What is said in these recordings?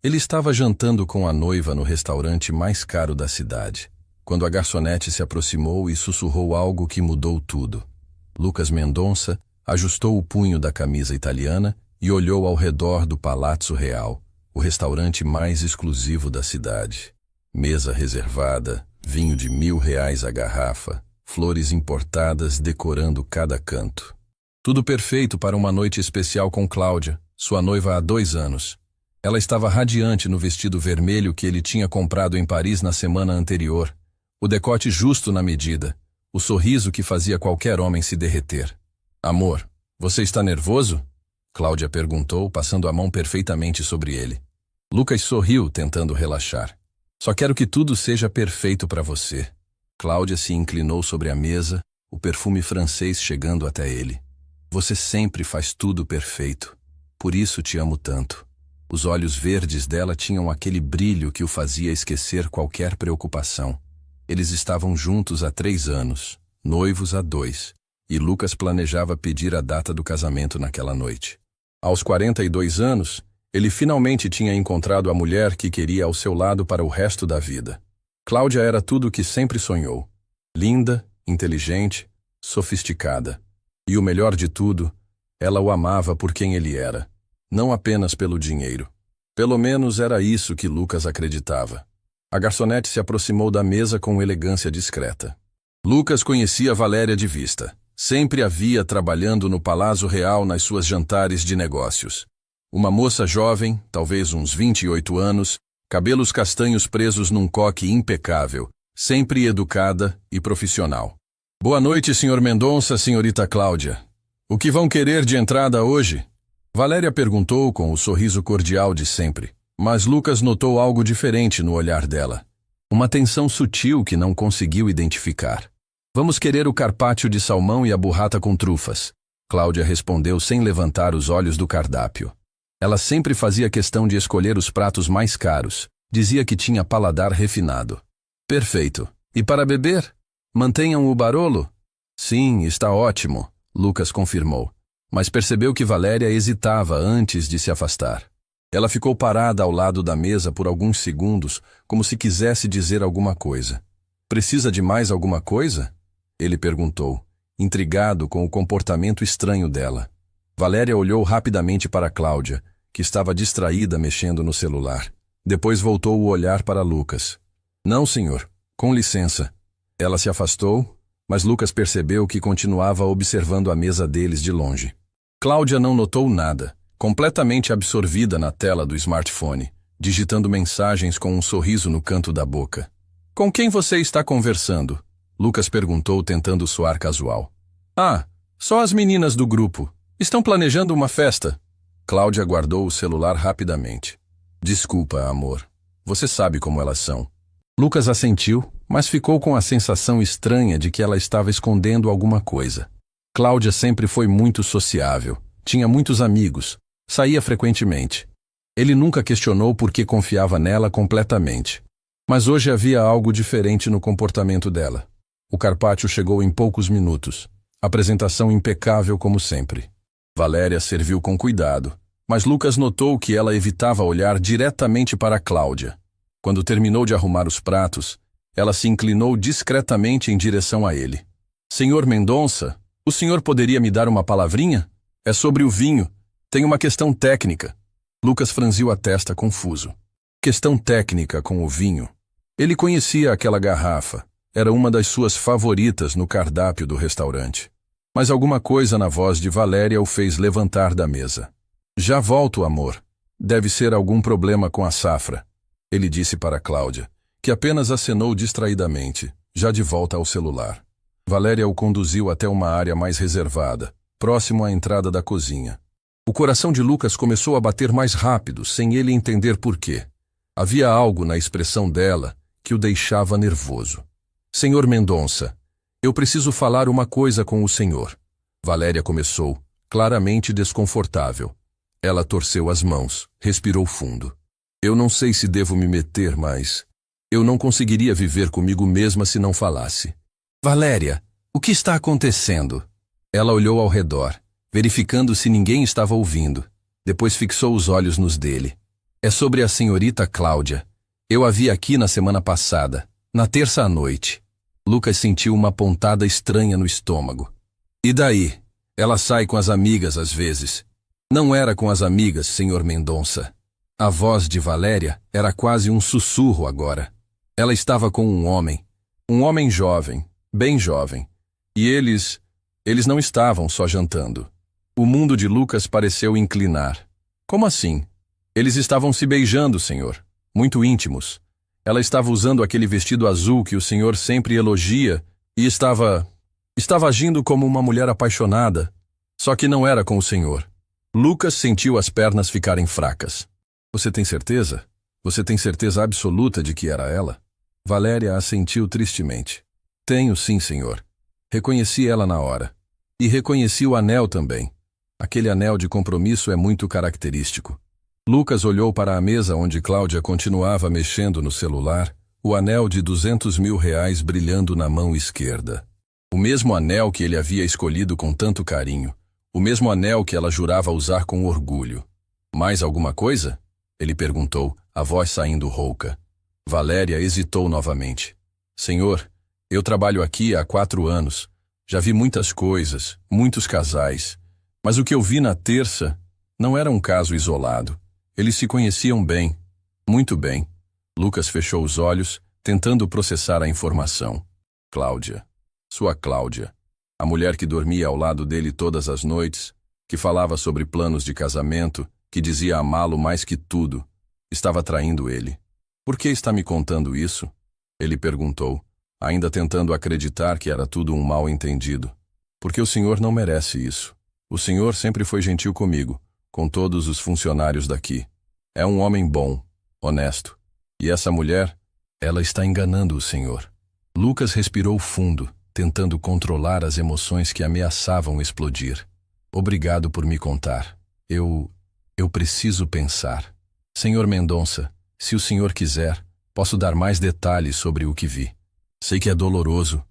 Ele estava jantando com a noiva no restaurante mais caro da cidade, quando a garçonete se aproximou e sussurrou algo que mudou tudo. Lucas Mendonça ajustou o punho da camisa italiana e olhou ao redor do Palazzo Real, o restaurante mais exclusivo da cidade. Mesa reservada, vinho de R$ 1.000 a garrafa, flores importadas decorando cada canto. Tudo perfeito para uma noite especial com Cláudia, sua noiva há 2 anos. Ela estava radiante no vestido vermelho que ele tinha comprado em Paris na semana anterior, o decote justo na medida, o sorriso que fazia qualquer homem se derreter. Amor, você está nervoso? Cláudia perguntou, passando a mão perfeitamente sobre ele. Lucas sorriu, tentando relaxar. Só quero que tudo seja perfeito para você. Cláudia se inclinou sobre a mesa, o perfume francês chegando até ele. Você sempre faz tudo perfeito. Por isso te amo tanto. Os olhos verdes dela tinham aquele brilho que o fazia esquecer qualquer preocupação. Eles estavam juntos há 3 anos, noivos há 2, e Lucas planejava pedir a data do casamento naquela noite. Aos 42 anos, ele finalmente tinha encontrado a mulher que queria ao seu lado para o resto da vida. Cláudia era tudo o que sempre sonhou. Linda, inteligente, sofisticada. E o melhor de tudo, ela o amava por quem ele era. Não apenas pelo dinheiro. Pelo menos era isso que Lucas acreditava. A garçonete se aproximou da mesa com elegância discreta. Lucas conhecia Valéria de vista. Sempre a via trabalhando no Palazzo Real nas suas jantares de negócios. Uma moça jovem, talvez uns 28 anos, cabelos castanhos presos num coque impecável, sempre educada e profissional. Boa noite, Sr. Mendonça, Srta. Cláudia. O que vão querer de entrada hoje? Valéria perguntou com o sorriso cordial de sempre, mas Lucas notou algo diferente no olhar dela. Uma tensão sutil que não conseguiu identificar. Vamos querer o carpaccio de salmão e a burrata com trufas. Cláudia respondeu sem levantar os olhos do cardápio. Ela sempre fazia questão de escolher os pratos mais caros. Dizia que tinha paladar refinado. Perfeito. E para beber? Mantenham o Barolo? Sim, está ótimo, Lucas confirmou. Mas percebeu que Valéria hesitava antes de se afastar. Ela ficou parada ao lado da mesa por alguns segundos, como se quisesse dizer alguma coisa. Precisa de mais alguma coisa? Ele perguntou, intrigado com o comportamento estranho dela. Valéria olhou rapidamente para Cláudia, que estava distraída mexendo no celular. Depois voltou o olhar para Lucas. Não, senhor. Com licença. Ela se afastou, mas Lucas percebeu que continuava observando a mesa deles de longe. Cláudia não notou nada, completamente absorvida na tela do smartphone, digitando mensagens com um sorriso no canto da boca. Com quem você está conversando? Lucas perguntou, tentando soar casual. Ah, só as meninas do grupo. Estão planejando uma festa. Cláudia guardou o celular rapidamente. Desculpa, amor. Você sabe como elas são. Lucas assentiu, mas ficou com a sensação estranha de que ela estava escondendo alguma coisa. Cláudia sempre foi muito sociável, tinha muitos amigos, saía frequentemente. Ele nunca questionou por que confiava nela completamente. Mas hoje havia algo diferente no comportamento dela. O carpaccio chegou em poucos minutos. Apresentação impecável como sempre. Valéria serviu com cuidado, mas Lucas notou que ela evitava olhar diretamente para Cláudia. Quando terminou de arrumar os pratos, ela se inclinou discretamente em direção a ele. Senhor Mendonça, o senhor poderia me dar uma palavrinha? É sobre o vinho. Tem uma questão técnica. Lucas franziu a testa confuso. Questão técnica com o vinho. Ele conhecia aquela garrafa. Era uma das suas favoritas no cardápio do restaurante. Mas alguma coisa na voz de Valéria o fez levantar da mesa. Já volto, amor. Deve ser algum problema com a safra. Ele disse para Cláudia, que apenas acenou distraidamente, já de volta ao celular. Valéria o conduziu até uma área mais reservada, próximo à entrada da cozinha. O coração de Lucas começou a bater mais rápido, sem ele entender por quê. Havia algo na expressão dela que o deixava nervoso. Senhor Mendonça, eu preciso falar uma coisa com o senhor. Valéria começou, claramente desconfortável. Ela torceu as mãos, respirou fundo. Eu não sei se devo me meter, mas eu não conseguiria viver comigo mesma se não falasse. Valéria, o que está acontecendo? Ela olhou ao redor, verificando se ninguém estava ouvindo. Depois fixou os olhos nos dele. É sobre a senhorita Cláudia. Eu a vi aqui na semana passada, na terça à noite. Lucas sentiu uma pontada estranha no estômago. E daí? Ela sai com as amigas às vezes. Não era com as amigas, senhor Mendonça. A voz de Valéria era quase um sussurro agora. Ela estava com um homem jovem, bem jovem. E eles não estavam só jantando. O mundo de Lucas pareceu inclinar. Como assim? Eles estavam se beijando, senhor. Muito íntimos. Ela estava usando aquele vestido azul que o senhor sempre elogia e estava agindo como uma mulher apaixonada. Só que não era com o senhor. Lucas sentiu as pernas ficarem fracas. Você tem certeza? Você tem certeza absoluta de que era ela? Valéria assentiu tristemente. Tenho sim, senhor. Reconheci ela na hora. E reconheci o anel também. Aquele anel de compromisso é muito característico. Lucas olhou para a mesa onde Cláudia continuava mexendo no celular, o anel de R$ 200.000 brilhando na mão esquerda. O mesmo anel que ele havia escolhido com tanto carinho. O mesmo anel que ela jurava usar com orgulho. Mais alguma coisa? Ele perguntou, a voz saindo rouca. Valéria hesitou novamente. Senhor, eu trabalho aqui há 4 anos. Já vi muitas coisas, muitos casais. Mas o que eu vi na terça não era um caso isolado. Eles se conheciam bem, muito bem. Lucas fechou os olhos, tentando processar a informação. Cláudia. Sua Cláudia. A mulher que dormia ao lado dele todas as noites, que falava sobre planos de casamento, que dizia amá-lo mais que tudo, estava traindo ele. Por que está me contando isso? Ele perguntou, ainda tentando acreditar que era tudo um mal-entendido. Porque o senhor não merece isso. O senhor sempre foi gentil comigo, com todos os funcionários daqui. É um homem bom, honesto. E essa mulher, ela está enganando o senhor. Lucas respirou fundo, tentando controlar as emoções que ameaçavam explodir. Obrigado por me contar. Eu preciso pensar. Senhor Mendonça, se o senhor quiser, posso dar mais detalhes sobre o que vi. Sei que é doloroso,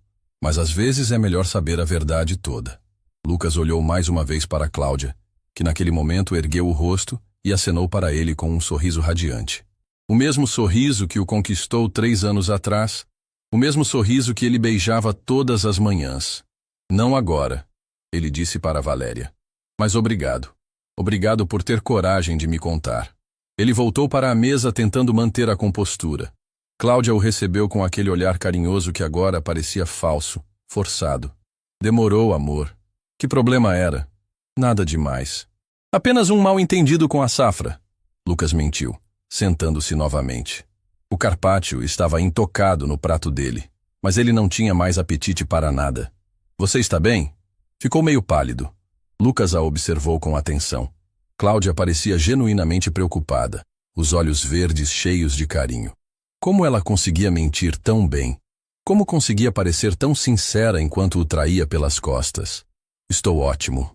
mas às vezes é melhor saber a verdade toda. Lucas olhou mais uma vez para Cláudia, que naquele momento ergueu o rosto e acenou para ele com um sorriso radiante. O mesmo sorriso que o conquistou 3 anos atrás, o mesmo sorriso que ele beijava todas as manhãs. Não agora, ele disse para Valéria. Mas obrigado. Obrigado por ter coragem de me contar. Ele voltou para a mesa tentando manter a compostura. Cláudia o recebeu com aquele olhar carinhoso que agora parecia falso, forçado. Demorou, amor. Que problema era? Nada demais. Apenas um mal-entendido com a Safra. Lucas mentiu, sentando-se novamente. O carpaccio estava intocado no prato dele, mas ele não tinha mais apetite para nada. Você está bem? Ficou meio pálido. Lucas a observou com atenção. Cláudia parecia genuinamente preocupada, os olhos verdes cheios de carinho. Como ela conseguia mentir tão bem? Como conseguia parecer tão sincera enquanto o traía pelas costas? Estou ótimo.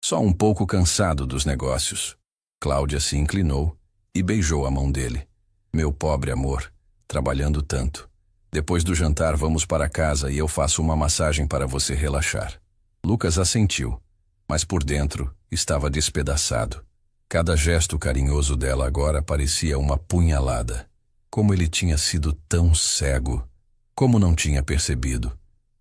Só um pouco cansado dos negócios. Cláudia se inclinou e beijou a mão dele. Meu pobre amor, trabalhando tanto. Depois do jantar vamos para casa e eu faço uma massagem para você relaxar. Lucas assentiu, mas por dentro estava despedaçado. Cada gesto carinhoso dela agora parecia uma punhalada. Como ele tinha sido tão cego. Como não tinha percebido.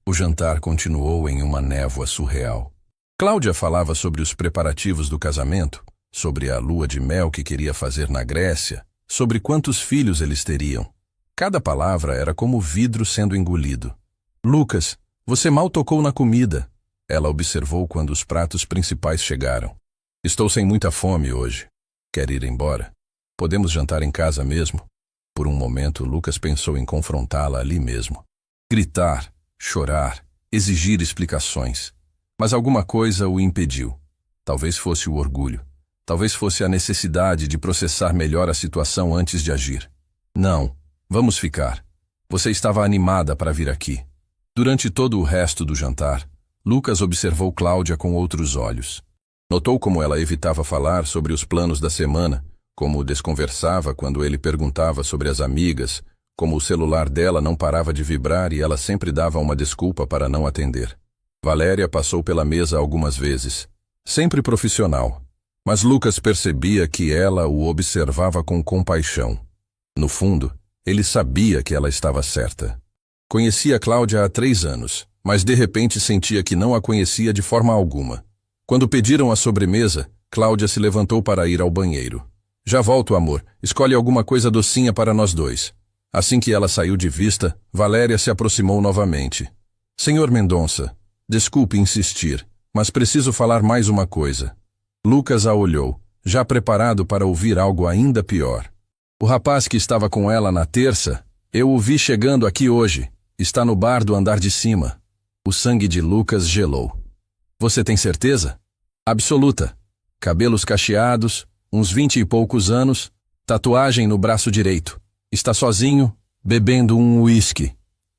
O jantar continuou em uma névoa surreal. Cláudia falava sobre os preparativos do casamento, sobre a lua de mel que queria fazer na Grécia, sobre quantos filhos eles teriam. Cada palavra era como vidro sendo engolido. Lucas, você mal tocou na comida, ela observou quando os pratos principais chegaram. Estou sem muita fome hoje. Quer ir embora? Podemos jantar em casa mesmo? Por um momento, Lucas pensou em confrontá-la ali mesmo. Gritar, chorar, exigir explicações. Mas alguma coisa o impediu. Talvez fosse o orgulho. Talvez fosse a necessidade de processar melhor a situação antes de agir. Não, vamos ficar. Você estava animada para vir aqui. Durante todo o resto do jantar, Lucas observou Cláudia com outros olhos. Notou como ela evitava falar sobre os planos da semana, como desconversava quando ele perguntava sobre as amigas, como o celular dela não parava de vibrar e ela sempre dava uma desculpa para não atender. Valéria passou pela mesa algumas vezes, sempre profissional. Mas Lucas percebia que ela o observava com compaixão. No fundo, ele sabia que ela estava certa. Conhecia Cláudia há 3 anos, mas de repente sentia que não a conhecia de forma alguma. Quando pediram a sobremesa, Cláudia se levantou para ir ao banheiro. Já volto, amor. Escolhe alguma coisa docinha para nós dois. Assim que ela saiu de vista, Valéria se aproximou novamente. Senhor Mendonça, desculpe insistir, mas preciso falar mais uma coisa. Lucas a olhou, já preparado para ouvir algo ainda pior. O rapaz que estava com ela na terça, eu o vi chegando aqui hoje. Está no bar do andar de cima. O sangue de Lucas gelou. Você tem certeza? Absoluta. Cabelos cacheados, uns 20 e poucos anos, tatuagem no braço direito. Está sozinho, bebendo um uísque.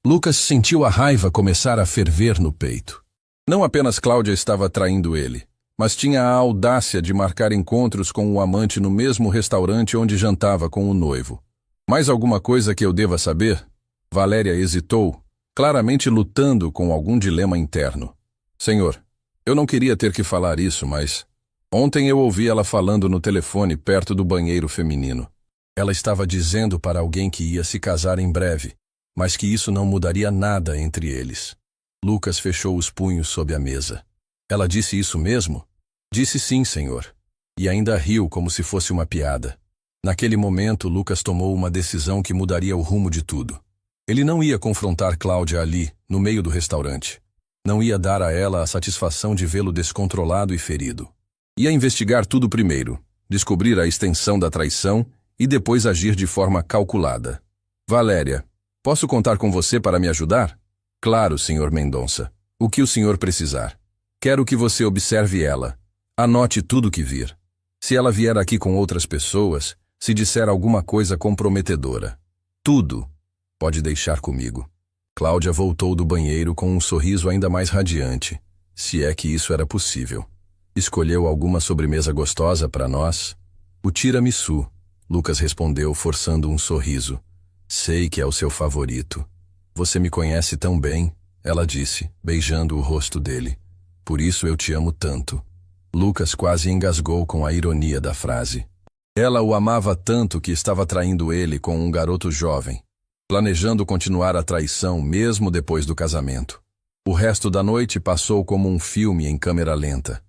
Lucas sentiu a raiva começar a ferver no peito. Não apenas Cláudia estava traindo ele, mas tinha a audácia de marcar encontros com o amante no mesmo restaurante onde jantava com o noivo. Mais alguma coisa que eu deva saber? Valéria hesitou, claramente lutando com algum dilema interno. Senhor, eu não queria ter que falar isso, mas... Ontem eu ouvi ela falando no telefone perto do banheiro feminino. Ela estava dizendo para alguém que ia se casar em breve, mas que isso não mudaria nada entre eles. Lucas fechou os punhos sob a mesa. Ela disse isso mesmo? Disse sim, senhor. E ainda riu como se fosse uma piada. Naquele momento, Lucas tomou uma decisão que mudaria o rumo de tudo. Ele não ia confrontar Cláudia ali, no meio do restaurante. Não ia dar a ela a satisfação de vê-lo descontrolado e ferido. Ia investigar tudo primeiro, descobrir a extensão da traição e depois agir de forma calculada. Valéria, posso contar com você para me ajudar? Claro, senhor Mendonça. O que o senhor precisar. Quero que você observe ela. Anote tudo que vir. Se ela vier aqui com outras pessoas, se disser alguma coisa comprometedora. Tudo. Pode deixar comigo. Cláudia voltou do banheiro com um sorriso ainda mais radiante, se é que isso era possível. Escolheu alguma sobremesa gostosa para nós? O tiramisu, Lucas respondeu forçando um sorriso. Sei que é o seu favorito. Você me conhece tão bem, ela disse, beijando o rosto dele. Por isso eu te amo tanto. Lucas quase engasgou com a ironia da frase. Ela o amava tanto que estava traindo ele com um garoto jovem, planejando continuar a traição mesmo depois do casamento. O resto da noite passou como um filme em câmera lenta.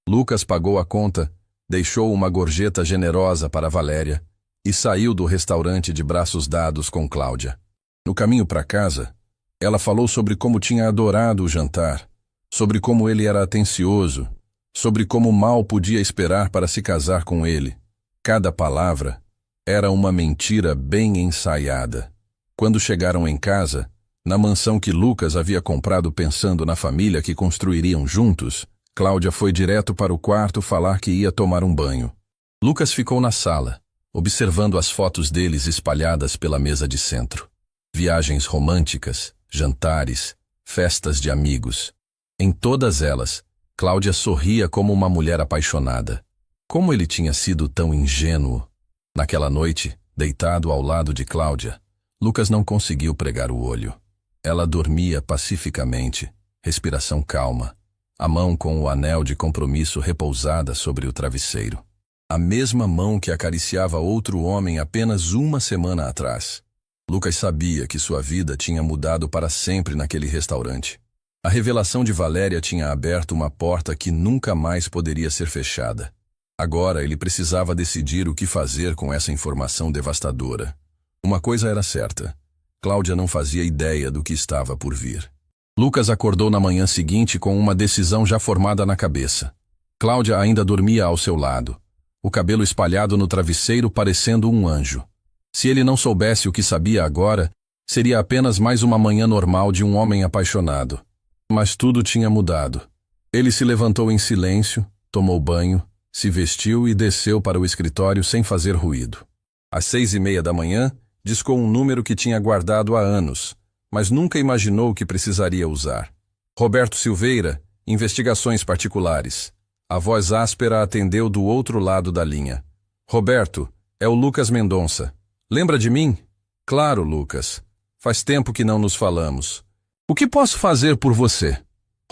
Lucas pagou a conta, deixou uma gorjeta generosa para Valéria e saiu do restaurante de braços dados com Cláudia. No caminho para casa, ela falou sobre como tinha adorado o jantar, sobre como ele era atencioso, sobre como mal podia esperar para se casar com ele. Cada palavra era uma mentira bem ensaiada. Quando chegaram em casa, na mansão que Lucas havia comprado pensando na família que construiriam juntos, Cláudia foi direto para o quarto falar que ia tomar um banho. Lucas ficou na sala, observando as fotos deles espalhadas pela mesa de centro. Viagens românticas, jantares, festas de amigos. Em todas elas, Cláudia sorria como uma mulher apaixonada. Como ele tinha sido tão ingênuo. Naquela noite, deitado ao lado de Cláudia, Lucas não conseguiu pregar o olho. Ela dormia pacificamente, respiração calma, a mão com o anel de compromisso repousada sobre o travesseiro. A mesma mão que acariciava outro homem apenas uma semana atrás. Lucas sabia que sua vida tinha mudado para sempre naquele restaurante. A revelação de Valéria tinha aberto uma porta que nunca mais poderia ser fechada. Agora ele precisava decidir o que fazer com essa informação devastadora. Uma coisa era certa. Cláudia não fazia ideia do que estava por vir. Lucas acordou na manhã seguinte com uma decisão já formada na cabeça. Cláudia ainda dormia ao seu lado, o cabelo espalhado no travesseiro parecendo um anjo. Se ele não soubesse o que sabia agora, seria apenas mais uma manhã normal de um homem apaixonado. Mas tudo tinha mudado. Ele se levantou em silêncio, tomou banho, se vestiu e desceu para o escritório sem fazer ruído. Às 6:30 da manhã, discou um número que tinha guardado há anos, mas nunca imaginou que precisaria usar. Roberto Silveira, investigações particulares. A voz áspera atendeu do outro lado da linha. Roberto, é o Lucas Mendonça. Lembra de mim? Claro, Lucas. Faz tempo que não nos falamos. O que posso fazer por você?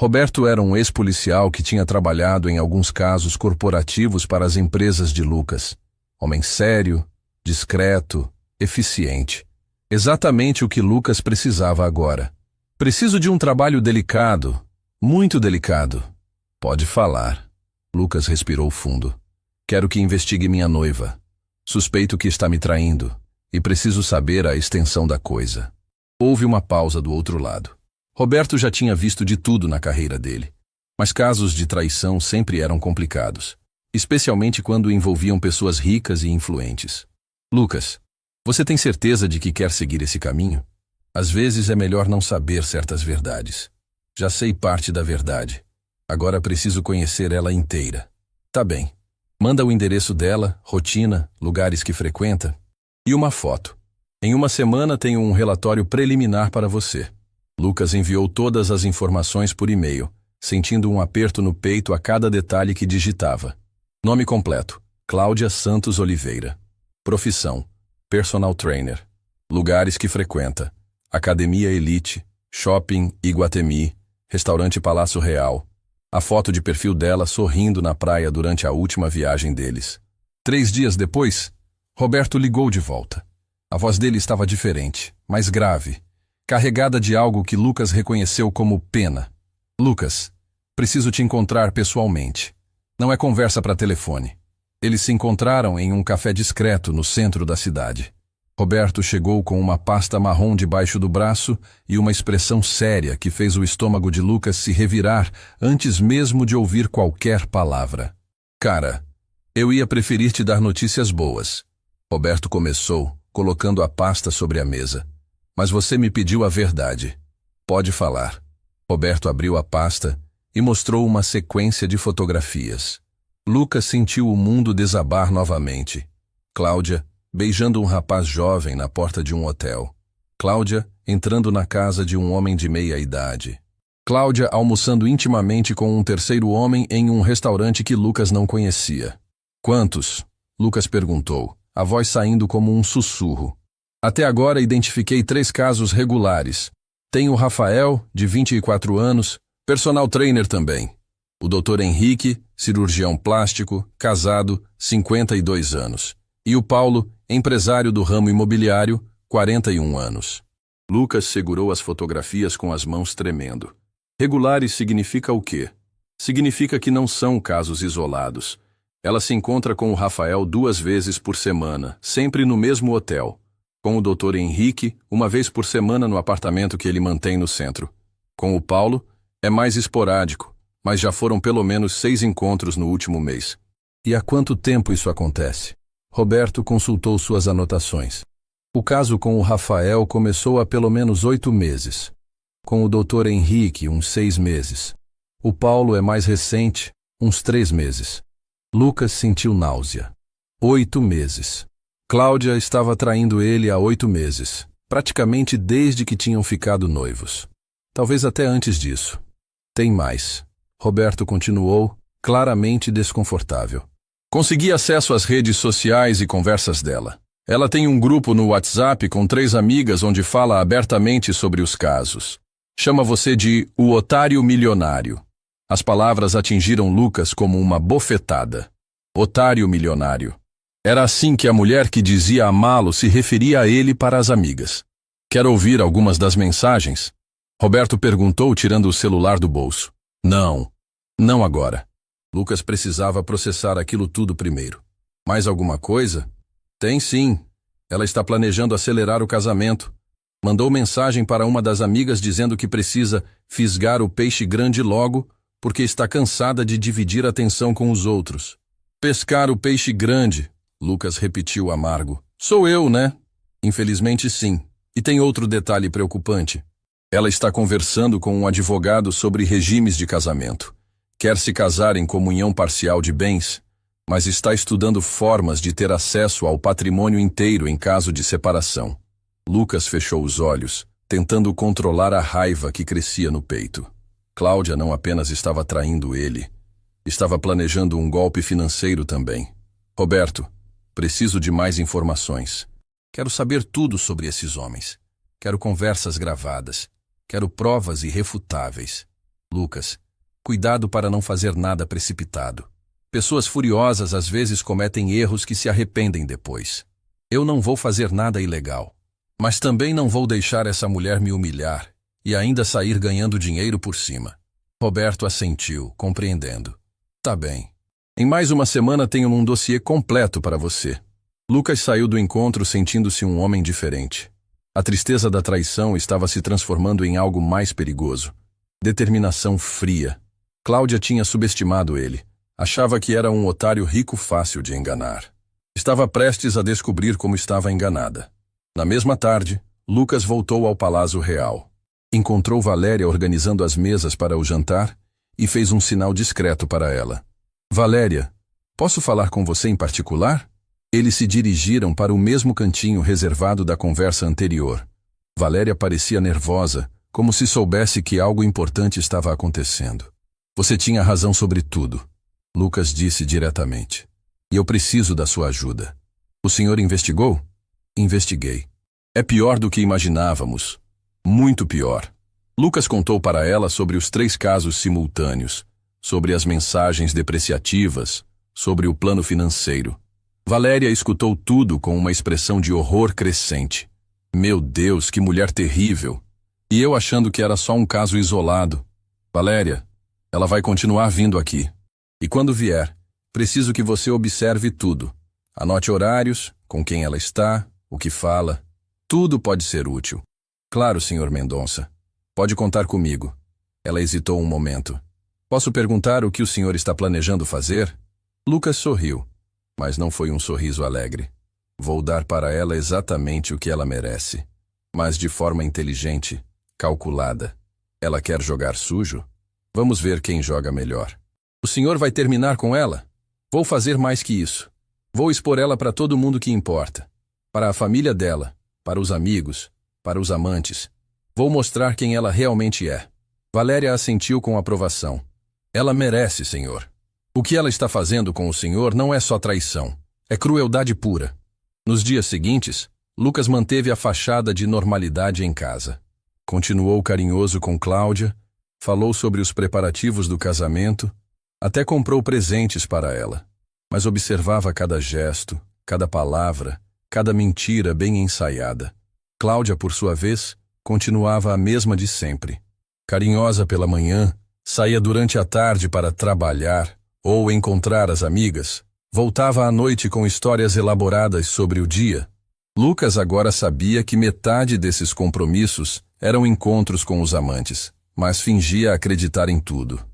Roberto era um ex-policial que tinha trabalhado em alguns casos corporativos para as empresas de Lucas. Homem sério, discreto, eficiente. Exatamente o que Lucas precisava agora. Preciso de um trabalho delicado, muito delicado. Pode falar. Lucas respirou fundo. Quero que investigue minha noiva. Suspeito que está me traindo e preciso saber a extensão da coisa. Houve uma pausa do outro lado. Roberto já tinha visto de tudo na carreira dele, mas casos de traição sempre eram complicados, especialmente quando envolviam pessoas ricas e influentes. Lucas, você tem certeza de que quer seguir esse caminho? Às vezes é melhor não saber certas verdades. Já sei parte da verdade. Agora preciso conhecer ela inteira. Tá bem. Manda o endereço dela, rotina, lugares que frequenta e uma foto. Em uma semana tenho um relatório preliminar para você. Lucas enviou todas as informações por e-mail, sentindo um aperto no peito a cada detalhe que digitava. Nome completo: Cláudia Santos Oliveira. Profissão: personal trainer. Lugares que frequenta: Academia Elite, Shopping Iguatemi, Restaurante Palácio Real. A foto de perfil dela sorrindo na praia durante a última viagem deles. 3 dias depois, Roberto ligou de volta. A voz dele estava diferente, mais grave, carregada de algo que Lucas reconheceu como pena. Lucas, preciso te encontrar pessoalmente. Não é conversa para telefone. Eles se encontraram em um café discreto no centro da cidade. Roberto chegou com uma pasta marrom debaixo do braço e uma expressão séria que fez o estômago de Lucas se revirar antes mesmo de ouvir qualquer palavra. Cara, eu ia preferir te dar notícias boas. Roberto começou, colocando a pasta sobre a mesa. Mas você me pediu a verdade. Pode falar. Roberto abriu a pasta e mostrou uma sequência de fotografias. Lucas sentiu o mundo desabar novamente. Cláudia beijando um rapaz jovem na porta de um hotel. Cláudia entrando na casa de um homem de meia idade. Cláudia almoçando intimamente com um terceiro homem em um restaurante que Lucas não conhecia. Quantos? Lucas perguntou, a voz saindo como um sussurro. Até agora identifiquei 3 casos regulares. Tem o Rafael, de 24 anos, personal trainer também. O Dr. Henrique, cirurgião plástico, casado, 52 anos. E o Paulo, empresário do ramo imobiliário, 41 anos. Lucas segurou as fotografias com as mãos tremendo. Regulares significa o quê? Significa que não são casos isolados. Ela se encontra com o Rafael 2 vezes por semana, sempre no mesmo hotel. Com o Dr. Henrique, 1 vez por semana no apartamento que ele mantém no centro. Com o Paulo, é mais esporádico, mas já foram pelo menos 6 encontros no último mês. E há quanto tempo isso acontece? Roberto consultou suas anotações. O caso com o Rafael começou há pelo menos 8 meses. Com o Dr. Henrique, uns 6 meses. O Paulo é mais recente, uns 3 meses. Lucas sentiu náusea. 8 meses. Cláudia estava traindo ele há 8 meses, praticamente desde que tinham ficado noivos. Talvez até antes disso. Tem mais. Roberto continuou, claramente desconfortável. Consegui acesso às redes sociais e conversas dela. Ela tem um grupo no WhatsApp com 3 amigas onde fala abertamente sobre os casos. Chama você de o otário milionário. As palavras atingiram Lucas como uma bofetada. Otário milionário. Era assim que a mulher que dizia amá-lo se referia a ele para as amigas. Quer ouvir algumas das mensagens? Roberto perguntou, tirando o celular do bolso. Não. Não agora. Lucas precisava processar aquilo tudo primeiro. Mais alguma coisa? Tem sim. Ela está planejando acelerar o casamento. Mandou mensagem para uma das amigas dizendo que precisa fisgar o peixe grande logo, porque está cansada de dividir a atenção com os outros. Pescar o peixe grande, Lucas repetiu amargo. Sou eu, né? Infelizmente sim. E tem outro detalhe preocupante. Ela está conversando com um advogado sobre regimes de casamento. Quer se casar em comunhão parcial de bens, mas está estudando formas de ter acesso ao patrimônio inteiro em caso de separação. Lucas fechou os olhos, tentando controlar a raiva que crescia no peito. Cláudia não apenas estava traindo ele, estava planejando um golpe financeiro também. Roberto, preciso de mais informações. Quero saber tudo sobre esses homens. Quero conversas gravadas. Quero provas irrefutáveis. Lucas, Cuidado para não fazer nada precipitado. Pessoas furiosas às vezes cometem erros que se arrependem depois. Eu não vou fazer nada ilegal. Mas também não vou deixar essa mulher me humilhar e ainda sair ganhando dinheiro por cima. Roberto assentiu, compreendendo. Tá bem. Em mais uma semana tenho um dossiê completo para você. Lucas saiu do encontro sentindo-se um homem diferente. A tristeza da traição estava se transformando em algo mais perigoso. Determinação fria. Cláudia tinha subestimado ele. Achava que era um otário rico fácil de enganar. Estava prestes a descobrir como estava enganada. Na mesma tarde, Lucas voltou ao Palácio Real. Encontrou Valéria organizando as mesas para o jantar e fez um sinal discreto para ela. Valéria, posso falar com você em particular? Eles se dirigiram para o mesmo cantinho reservado da conversa anterior. Valéria parecia nervosa, como se soubesse que algo importante estava acontecendo. Você tinha razão sobre tudo, Lucas disse diretamente. E eu preciso da sua ajuda. O senhor investigou? Investiguei. É pior do que imaginávamos. Muito pior. Lucas contou para ela sobre os 3 casos simultâneos, sobre as mensagens depreciativas, sobre o plano financeiro. Valéria escutou tudo com uma expressão de horror crescente. Meu Deus, que mulher terrível! E eu achando que era só um caso isolado. Valéria, ela vai continuar vindo aqui. E quando vier, preciso que você observe tudo. Anote horários, com quem ela está, o que fala. Tudo pode ser útil. Claro, Sr. Mendonça. Pode contar comigo. Ela hesitou um momento. Posso perguntar o que o senhor está planejando fazer? Lucas sorriu, mas não foi um sorriso alegre. Vou dar para ela exatamente o que ela merece, mas de forma inteligente, calculada. Ela quer jogar sujo? Vamos ver quem joga melhor. O senhor vai terminar com ela? Vou fazer mais que isso. Vou expor ela para todo mundo que importa. Para a família dela, para os amigos, para os amantes. Vou mostrar quem ela realmente é. Valéria assentiu com aprovação. Ela merece, senhor. O que ela está fazendo com o senhor não é só traição. É crueldade pura. Nos dias seguintes, Lucas manteve a fachada de normalidade em casa. Continuou carinhoso com Cláudia, falou sobre os preparativos do casamento, até comprou presentes para ela. Mas observava cada gesto, cada palavra, cada mentira bem ensaiada. Cláudia, por sua vez, continuava a mesma de sempre. Carinhosa pela manhã, saía durante a tarde para trabalhar ou encontrar as amigas. Voltava à noite com histórias elaboradas sobre o dia. Lucas agora sabia que metade desses compromissos eram encontros com os amantes, mas fingia acreditar em tudo.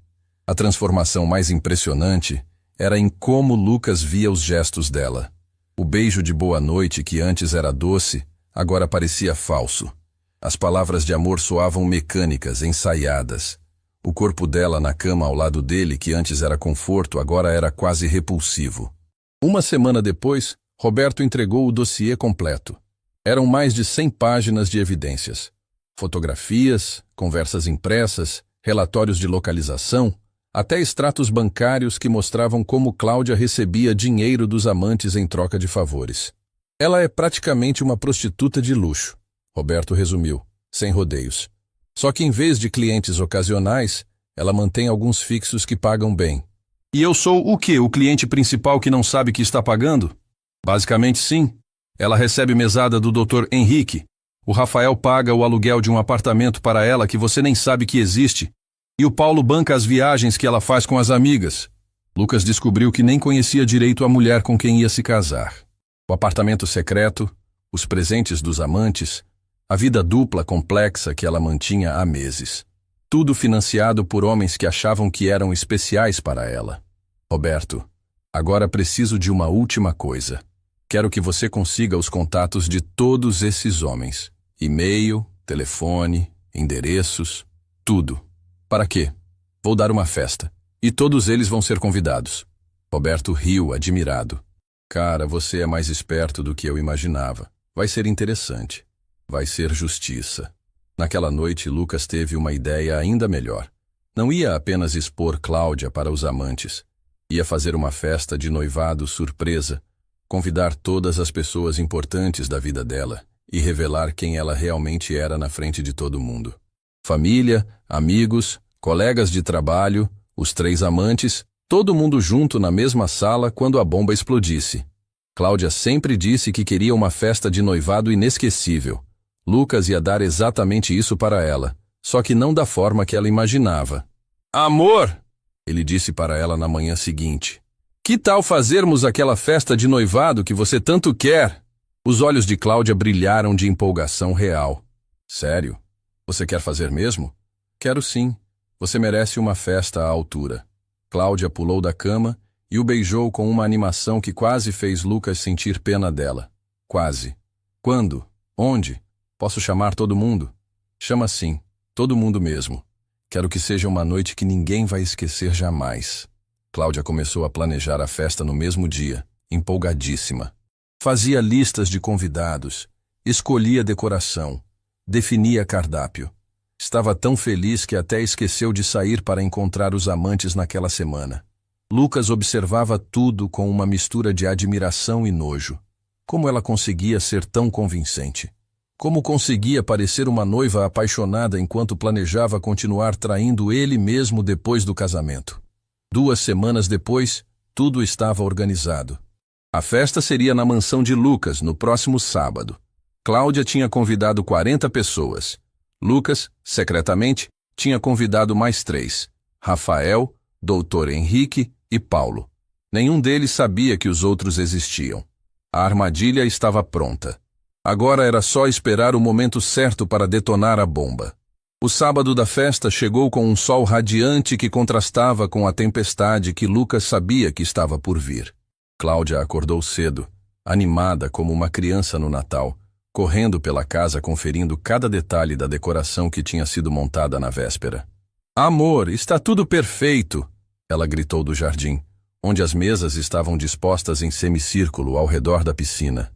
A transformação mais impressionante era em como Lucas via os gestos dela. O beijo de boa noite, que antes era doce, agora parecia falso. As palavras de amor soavam mecânicas, ensaiadas. O corpo dela na cama ao lado dele, que antes era conforto, agora era quase repulsivo. Uma semana depois, Roberto entregou o dossiê completo. Eram mais de 100 páginas de evidências. Fotografias, conversas impressas, relatórios de localização, até extratos bancários que mostravam como Cláudia recebia dinheiro dos amantes em troca de favores. Ela é praticamente uma prostituta de luxo, Roberto resumiu, sem rodeios. Só que em vez de clientes ocasionais, ela mantém alguns fixos que pagam bem. E eu sou o quê? O cliente principal que não sabe que está pagando? Basicamente sim. Ela recebe mesada do Dr. Henrique. O Rafael paga o aluguel de um apartamento para ela que você nem sabe que existe. E o Paulo banca as viagens que ela faz com as amigas. Lucas descobriu que nem conhecia direito a mulher com quem ia se casar. O apartamento secreto, os presentes dos amantes, a vida dupla complexa que ela mantinha há meses. Tudo financiado por homens que achavam que eram especiais para ela. Roberto, agora preciso de uma última coisa. Quero que você consiga os contatos de todos esses homens. E-mail, telefone, endereços, tudo. Para quê? Vou dar uma festa. E todos eles vão ser convidados. Roberto riu, admirado. Cara, você é mais esperto do que eu imaginava. Vai ser interessante. Vai ser justiça. Naquela noite, Lucas teve uma ideia ainda melhor. Não ia apenas expor Cláudia para os amantes. Ia fazer uma festa de noivado surpresa, convidar todas as pessoas importantes da vida dela e revelar quem ela realmente era na frente de todo mundo. Família, amigos, colegas de trabalho, Os três amantes, todo mundo junto na mesma sala quando a bomba explodisse. Cláudia sempre disse que queria uma festa de noivado inesquecível. Lucas ia dar exatamente isso para ela, só que não da forma que ela imaginava. Amor, ele disse para ela na manhã seguinte. Que tal fazermos aquela festa de noivado que você tanto quer? Os olhos de Cláudia brilharam de empolgação real. Sério? Você quer fazer mesmo? Quero sim. Você merece uma festa à altura. Cláudia pulou da cama e o beijou com uma animação que quase fez Lucas sentir pena dela. Quase. Quando? Onde? Posso chamar todo mundo? Chama sim, todo mundo mesmo. Quero que seja uma noite que ninguém vai esquecer jamais. Cláudia começou a planejar a festa no mesmo dia, empolgadíssima. Fazia listas de convidados, escolhia decoração, definia cardápio. Estava tão feliz que até esqueceu de sair para encontrar os amantes naquela semana. Lucas observava tudo com uma mistura de admiração e nojo. Como ela conseguia ser tão convincente? Como conseguia parecer uma noiva apaixonada enquanto planejava continuar traindo ele mesmo depois do casamento? 2 semanas depois, tudo estava organizado. A festa seria na mansão de Lucas, no próximo sábado. Cláudia tinha convidado 40 pessoas. Lucas, secretamente, tinha convidado mais 3. Rafael, Dr. Henrique e Paulo. Nenhum deles sabia que os outros existiam. A armadilha estava pronta. Agora era só esperar o momento certo para detonar a bomba. O sábado da festa chegou com um sol radiante que contrastava com a tempestade que Lucas sabia que estava por vir. Cláudia acordou cedo, animada como uma criança no Natal, correndo pela casa conferindo cada detalhe da decoração que tinha sido montada na véspera. Amor, está tudo perfeito! Ela gritou do jardim, onde as mesas estavam dispostas em semicírculo ao redor da piscina.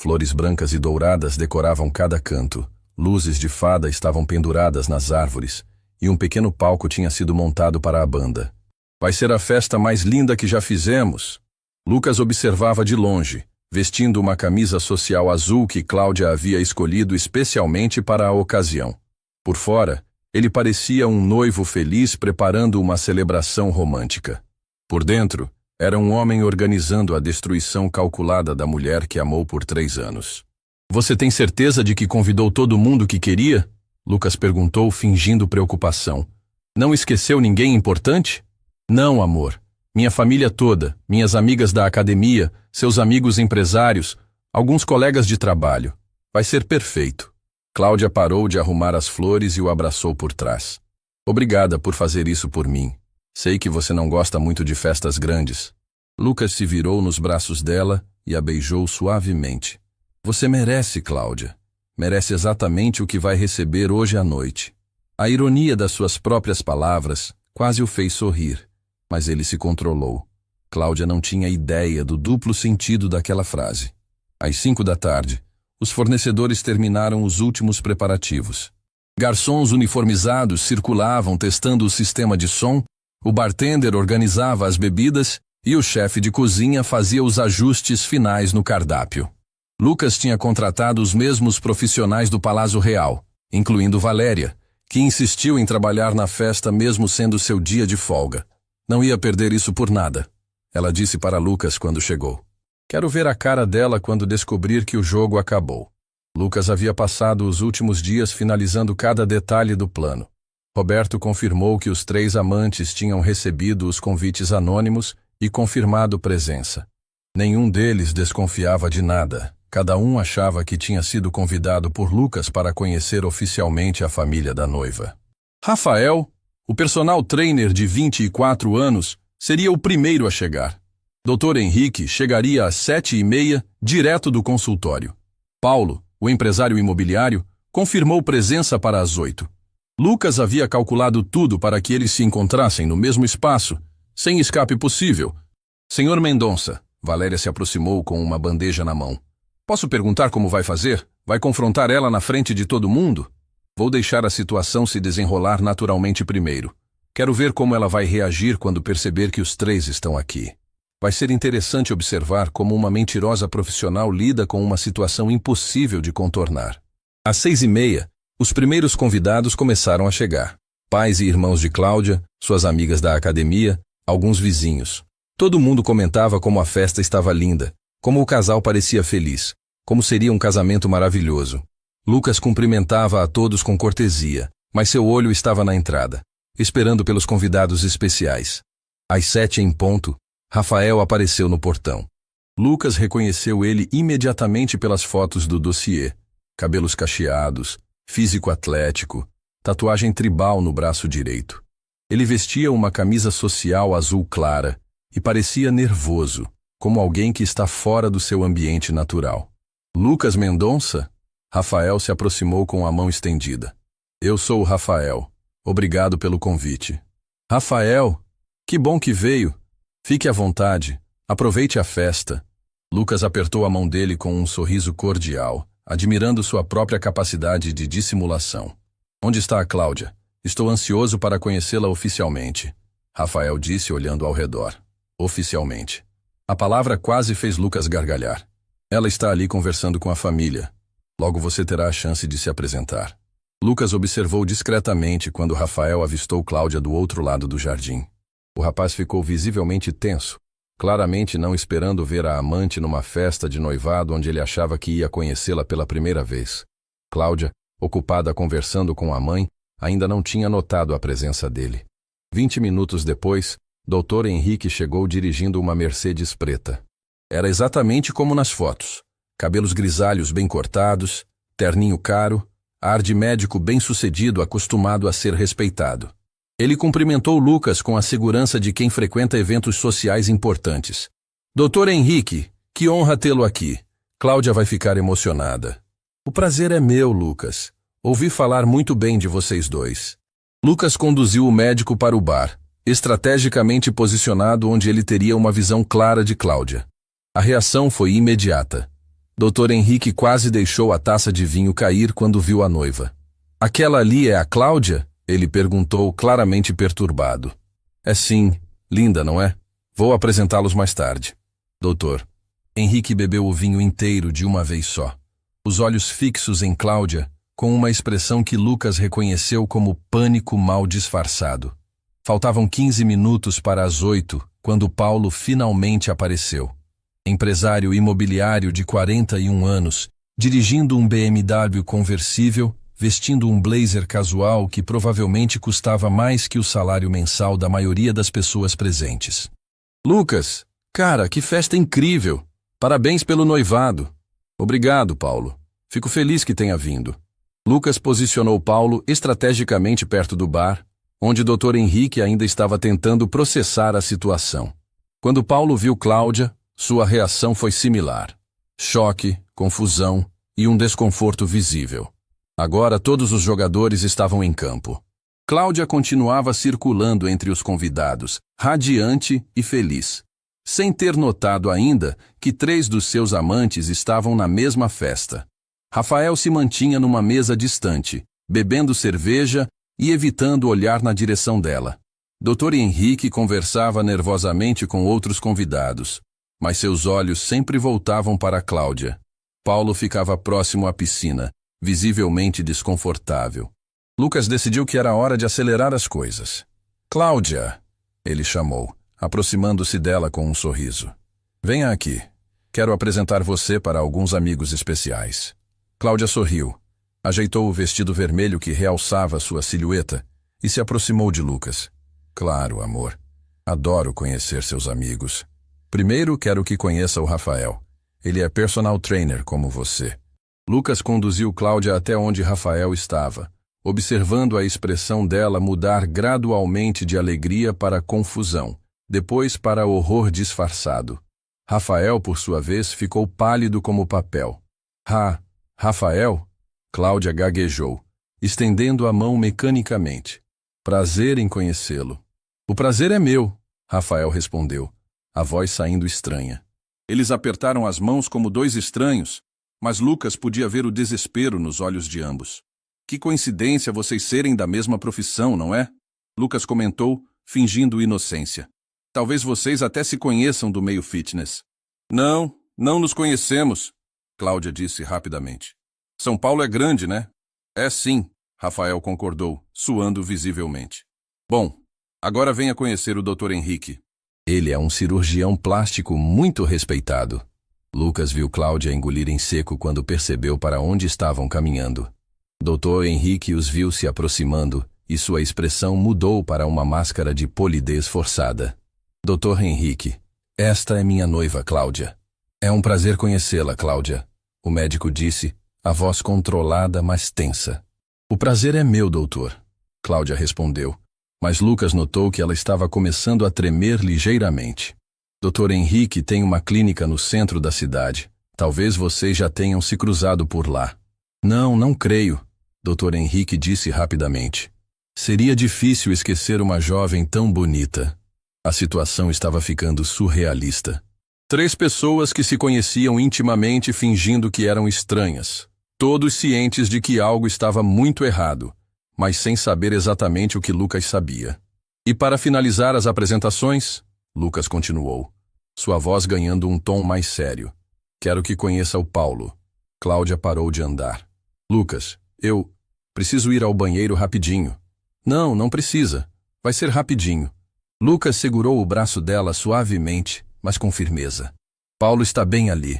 Flores brancas e douradas decoravam cada canto, luzes de fada estavam penduradas nas árvores, e um pequeno palco tinha sido montado para a banda. Vai ser a festa mais linda que já fizemos. Lucas observava de longe, vestindo uma camisa social azul que Cláudia havia escolhido especialmente para a ocasião. Por fora, ele parecia um noivo feliz preparando uma celebração romântica. Por dentro, era um homem organizando a destruição calculada da mulher que amou por 3 anos. Você tem certeza de que convidou todo mundo que queria? Lucas perguntou, fingindo preocupação. Não esqueceu ninguém importante? Não, amor. Minha família toda, minhas amigas da academia, seus amigos empresários, alguns colegas de trabalho. Vai ser perfeito. Cláudia parou de arrumar as flores e o abraçou por trás. Obrigada por fazer isso por mim. Sei que você não gosta muito de festas grandes. Lucas se virou nos braços dela e a beijou suavemente. Você merece, Cláudia. Merece exatamente o que vai receber hoje à noite. A ironia das suas próprias palavras quase o fez sorrir, mas ele se controlou. Cláudia não tinha ideia do duplo sentido daquela frase. Às 5 da tarde, os fornecedores terminaram os últimos preparativos. Garçons uniformizados circulavam testando o sistema de som, o bartender organizava as bebidas e o chefe de cozinha fazia os ajustes finais no cardápio. Lucas tinha contratado os mesmos profissionais do Palácio Real, incluindo Valéria, que insistiu em trabalhar na festa mesmo sendo seu dia de folga. Não ia perder isso por nada, ela disse para Lucas quando chegou. Quero ver a cara dela quando descobrir que o jogo acabou. Lucas havia passado os últimos dias finalizando cada detalhe do plano. Roberto confirmou que os 3 amantes tinham recebido os convites anônimos e confirmado presença. Nenhum deles desconfiava de nada. Cada um achava que tinha sido convidado por Lucas para conhecer oficialmente a família da noiva. Rafael, o personal trainer de 24 anos, seria o primeiro a chegar. Dr. Henrique chegaria às 7h30, direto do consultório. Paulo, o empresário imobiliário, confirmou presença para as 8. Lucas havia calculado tudo para que eles se encontrassem no mesmo espaço, sem escape possível. Senhor Mendonça, Valéria se aproximou com uma bandeja na mão. Posso perguntar como vai fazer? Vai confrontar ela na frente de todo mundo? Vou deixar a situação se desenrolar naturalmente primeiro. Quero ver como ela vai reagir quando perceber que os 3 estão aqui. Vai ser interessante observar como uma mentirosa profissional lida com uma situação impossível de contornar. Às 6h30, os primeiros convidados começaram a chegar. Pais e irmãos de Cláudia, suas amigas da academia, alguns vizinhos. Todo mundo comentava como a festa estava linda, como o casal parecia feliz, como seria um casamento maravilhoso. Lucas cumprimentava a todos com cortesia, mas seu olho estava na entrada, esperando pelos convidados especiais. Às 7 em ponto, Rafael apareceu no portão. Lucas reconheceu ele imediatamente pelas fotos do dossiê. Cabelos cacheados, físico atlético, tatuagem tribal no braço direito. Ele vestia uma camisa social azul clara e parecia nervoso, como alguém que está fora do seu ambiente natural. Lucas Mendonça? Rafael se aproximou com a mão estendida. Eu sou o Rafael. Obrigado pelo convite. Rafael, que bom que veio. Fique à vontade. Aproveite a festa. Lucas apertou a mão dele com um sorriso cordial, admirando sua própria capacidade de dissimulação. Onde está a Cláudia? Estou ansioso para conhecê-la oficialmente. Rafael disse olhando ao redor. Oficialmente. A palavra quase fez Lucas gargalhar. Ela está ali conversando com a família. Logo você terá a chance de se apresentar. Lucas observou discretamente quando Rafael avistou Cláudia do outro lado do jardim. O rapaz ficou visivelmente tenso, claramente não esperando ver a amante numa festa de noivado onde ele achava que ia conhecê-la pela primeira vez. Cláudia, ocupada conversando com a mãe, ainda não tinha notado a presença dele. 20 minutos depois, Dr. Henrique chegou dirigindo uma Mercedes preta. Era exatamente como nas fotos. Cabelos grisalhos bem cortados, terninho caro, ar de médico bem-sucedido acostumado a ser respeitado. Ele cumprimentou Lucas com a segurança de quem frequenta eventos sociais importantes. Dr. Henrique, que honra tê-lo aqui. Cláudia vai ficar emocionada. O prazer é meu, Lucas. Ouvi falar muito bem de vocês dois. Lucas conduziu o médico para o bar, estrategicamente posicionado onde ele teria uma visão clara de Cláudia. A reação foi imediata. Dr. Henrique quase deixou a taça de vinho cair quando viu a noiva. Aquela ali é a Cláudia? Ele perguntou, claramente perturbado. É sim, linda, não é? Vou apresentá-los mais tarde. Doutor. Henrique bebeu o vinho inteiro de uma vez só. Os olhos fixos em Cláudia, com uma expressão que Lucas reconheceu como pânico mal disfarçado. Faltavam 15 minutos para as 8, quando Paulo finalmente apareceu. Empresário imobiliário de 41 anos, dirigindo um BMW conversível, vestindo um blazer casual que provavelmente custava mais que o salário mensal da maioria das pessoas presentes. Lucas, cara, que festa incrível! Parabéns pelo noivado. Obrigado, Paulo. Fico feliz que tenha vindo. Lucas posicionou Paulo estrategicamente perto do bar, onde Dr. Henrique ainda estava tentando processar a situação. Quando Paulo viu Cláudia, sua reação foi similar. Choque, confusão e um desconforto visível. Agora todos os jogadores estavam em campo. Cláudia continuava circulando entre os convidados, radiante e feliz, sem ter notado ainda que 3 dos seus amantes estavam na mesma festa. Rafael se mantinha numa mesa distante, bebendo cerveja e evitando olhar na direção dela. Dr. Henrique conversava nervosamente com outros convidados, mas seus olhos sempre voltavam para Cláudia. Paulo ficava próximo à piscina, visivelmente desconfortável. Lucas decidiu que era hora de acelerar as coisas. Cláudia, ele chamou, aproximando-se dela com um sorriso. Venha aqui. Quero apresentar você para alguns amigos especiais. Cláudia sorriu, ajeitou o vestido vermelho que realçava sua silhueta e se aproximou de Lucas. Claro, amor. Adoro conhecer seus amigos. Primeiro quero que conheça o Rafael. Ele é personal trainer como você. Lucas conduziu Cláudia até onde Rafael estava, observando a expressão dela mudar gradualmente de alegria para confusão, depois para horror disfarçado. Rafael, por sua vez, ficou pálido como papel. Rafael? Cláudia gaguejou, estendendo a mão mecanicamente. Prazer em conhecê-lo. O prazer é meu, Rafael respondeu, a voz saindo estranha. Eles apertaram as mãos como 2 estranhos, mas Lucas podia ver o desespero nos olhos de ambos. Que coincidência vocês serem da mesma profissão, não é? Lucas comentou, fingindo inocência. Talvez vocês até se conheçam do meio fitness. Não nos conhecemos, Cláudia disse rapidamente. São Paulo é grande, né? É sim, Rafael concordou, suando visivelmente. Bom, agora venha conhecer o Dr. Henrique. Ele é um cirurgião plástico muito respeitado. Lucas viu Cláudia engolir em seco quando percebeu para onde estavam caminhando. Dr. Henrique os viu se aproximando e sua expressão mudou para uma máscara de polidez forçada. Dr. Henrique, esta é minha noiva, Cláudia. É um prazer conhecê-la, Cláudia, o médico disse, a voz controlada, mas tensa. O prazer é meu, doutor, Cláudia respondeu, mas Lucas notou que ela estava começando a tremer ligeiramente. Dr. Henrique tem uma clínica no centro da cidade. Talvez vocês já tenham se cruzado por lá. Não creio, Dr. Henrique disse rapidamente. Seria difícil esquecer uma jovem tão bonita. A situação estava ficando surrealista. 3 pessoas que se conheciam intimamente fingindo que eram estranhas. Todos cientes de que algo estava muito errado, mas sem saber exatamente o que Lucas sabia. E para finalizar as apresentações, Lucas continuou, sua voz ganhando um tom mais sério. Quero que conheça o Paulo. Cláudia parou de andar. Lucas, eu preciso ir ao banheiro rapidinho. Não precisa. Vai ser rapidinho. Lucas segurou o braço dela suavemente, mas com firmeza. Paulo está bem ali.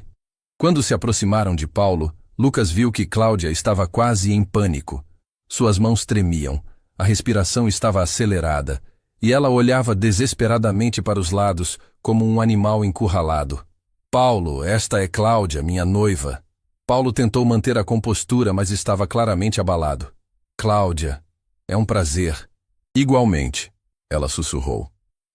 Quando se aproximaram de Paulo, Lucas viu que Cláudia estava quase em pânico. Suas mãos tremiam, a respiração estava acelerada, e ela olhava desesperadamente para os lados, como um animal encurralado. Paulo, esta é Cláudia, minha noiva. Paulo tentou manter a compostura, mas estava claramente abalado. Cláudia, é um prazer. Igualmente, ela sussurrou.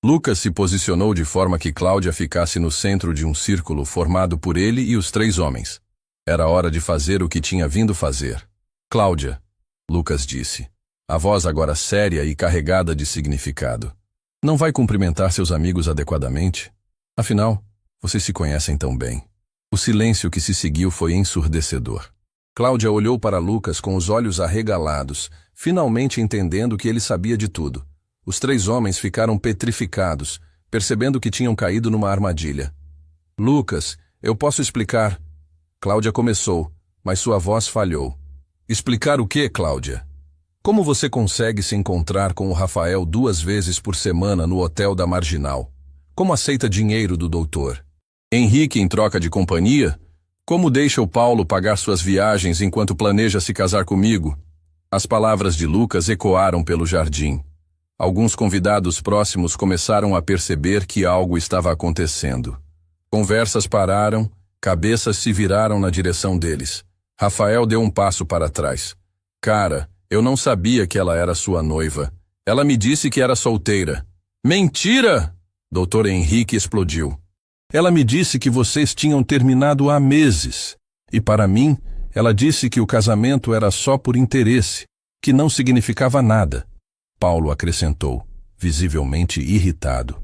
Lucas se posicionou de forma que Cláudia ficasse no centro de um círculo formado por ele e os 3 homens. Era hora de fazer o que tinha vindo fazer. Cláudia, Lucas disse, a voz agora séria e carregada de significado. Não vai cumprimentar seus amigos adequadamente? Afinal, vocês se conhecem tão bem. O silêncio que se seguiu foi ensurdecedor. Cláudia olhou para Lucas com os olhos arregalados, finalmente entendendo que ele sabia de tudo. Os 3 homens ficaram petrificados, percebendo que tinham caído numa armadilha. Lucas, eu posso explicar... Cláudia começou, mas sua voz falhou. Explicar o quê, Cláudia? Como você consegue se encontrar com o Rafael 2 vezes por semana no hotel da Marginal? Como aceita dinheiro do doutor? Henrique em troca de companhia? Como deixa o Paulo pagar suas viagens enquanto planeja se casar comigo? As palavras de Lucas ecoaram pelo jardim. Alguns convidados próximos começaram a perceber que algo estava acontecendo. Conversas pararam, cabeças se viraram na direção deles. Rafael deu um passo para trás. Cara, eu não sabia que ela era sua noiva. Ela me disse que era solteira. Mentira! Dr. Henrique explodiu. Ela me disse que vocês tinham terminado há meses. E para mim, ela disse que o casamento era só por interesse, que não significava nada. Paulo acrescentou, visivelmente irritado.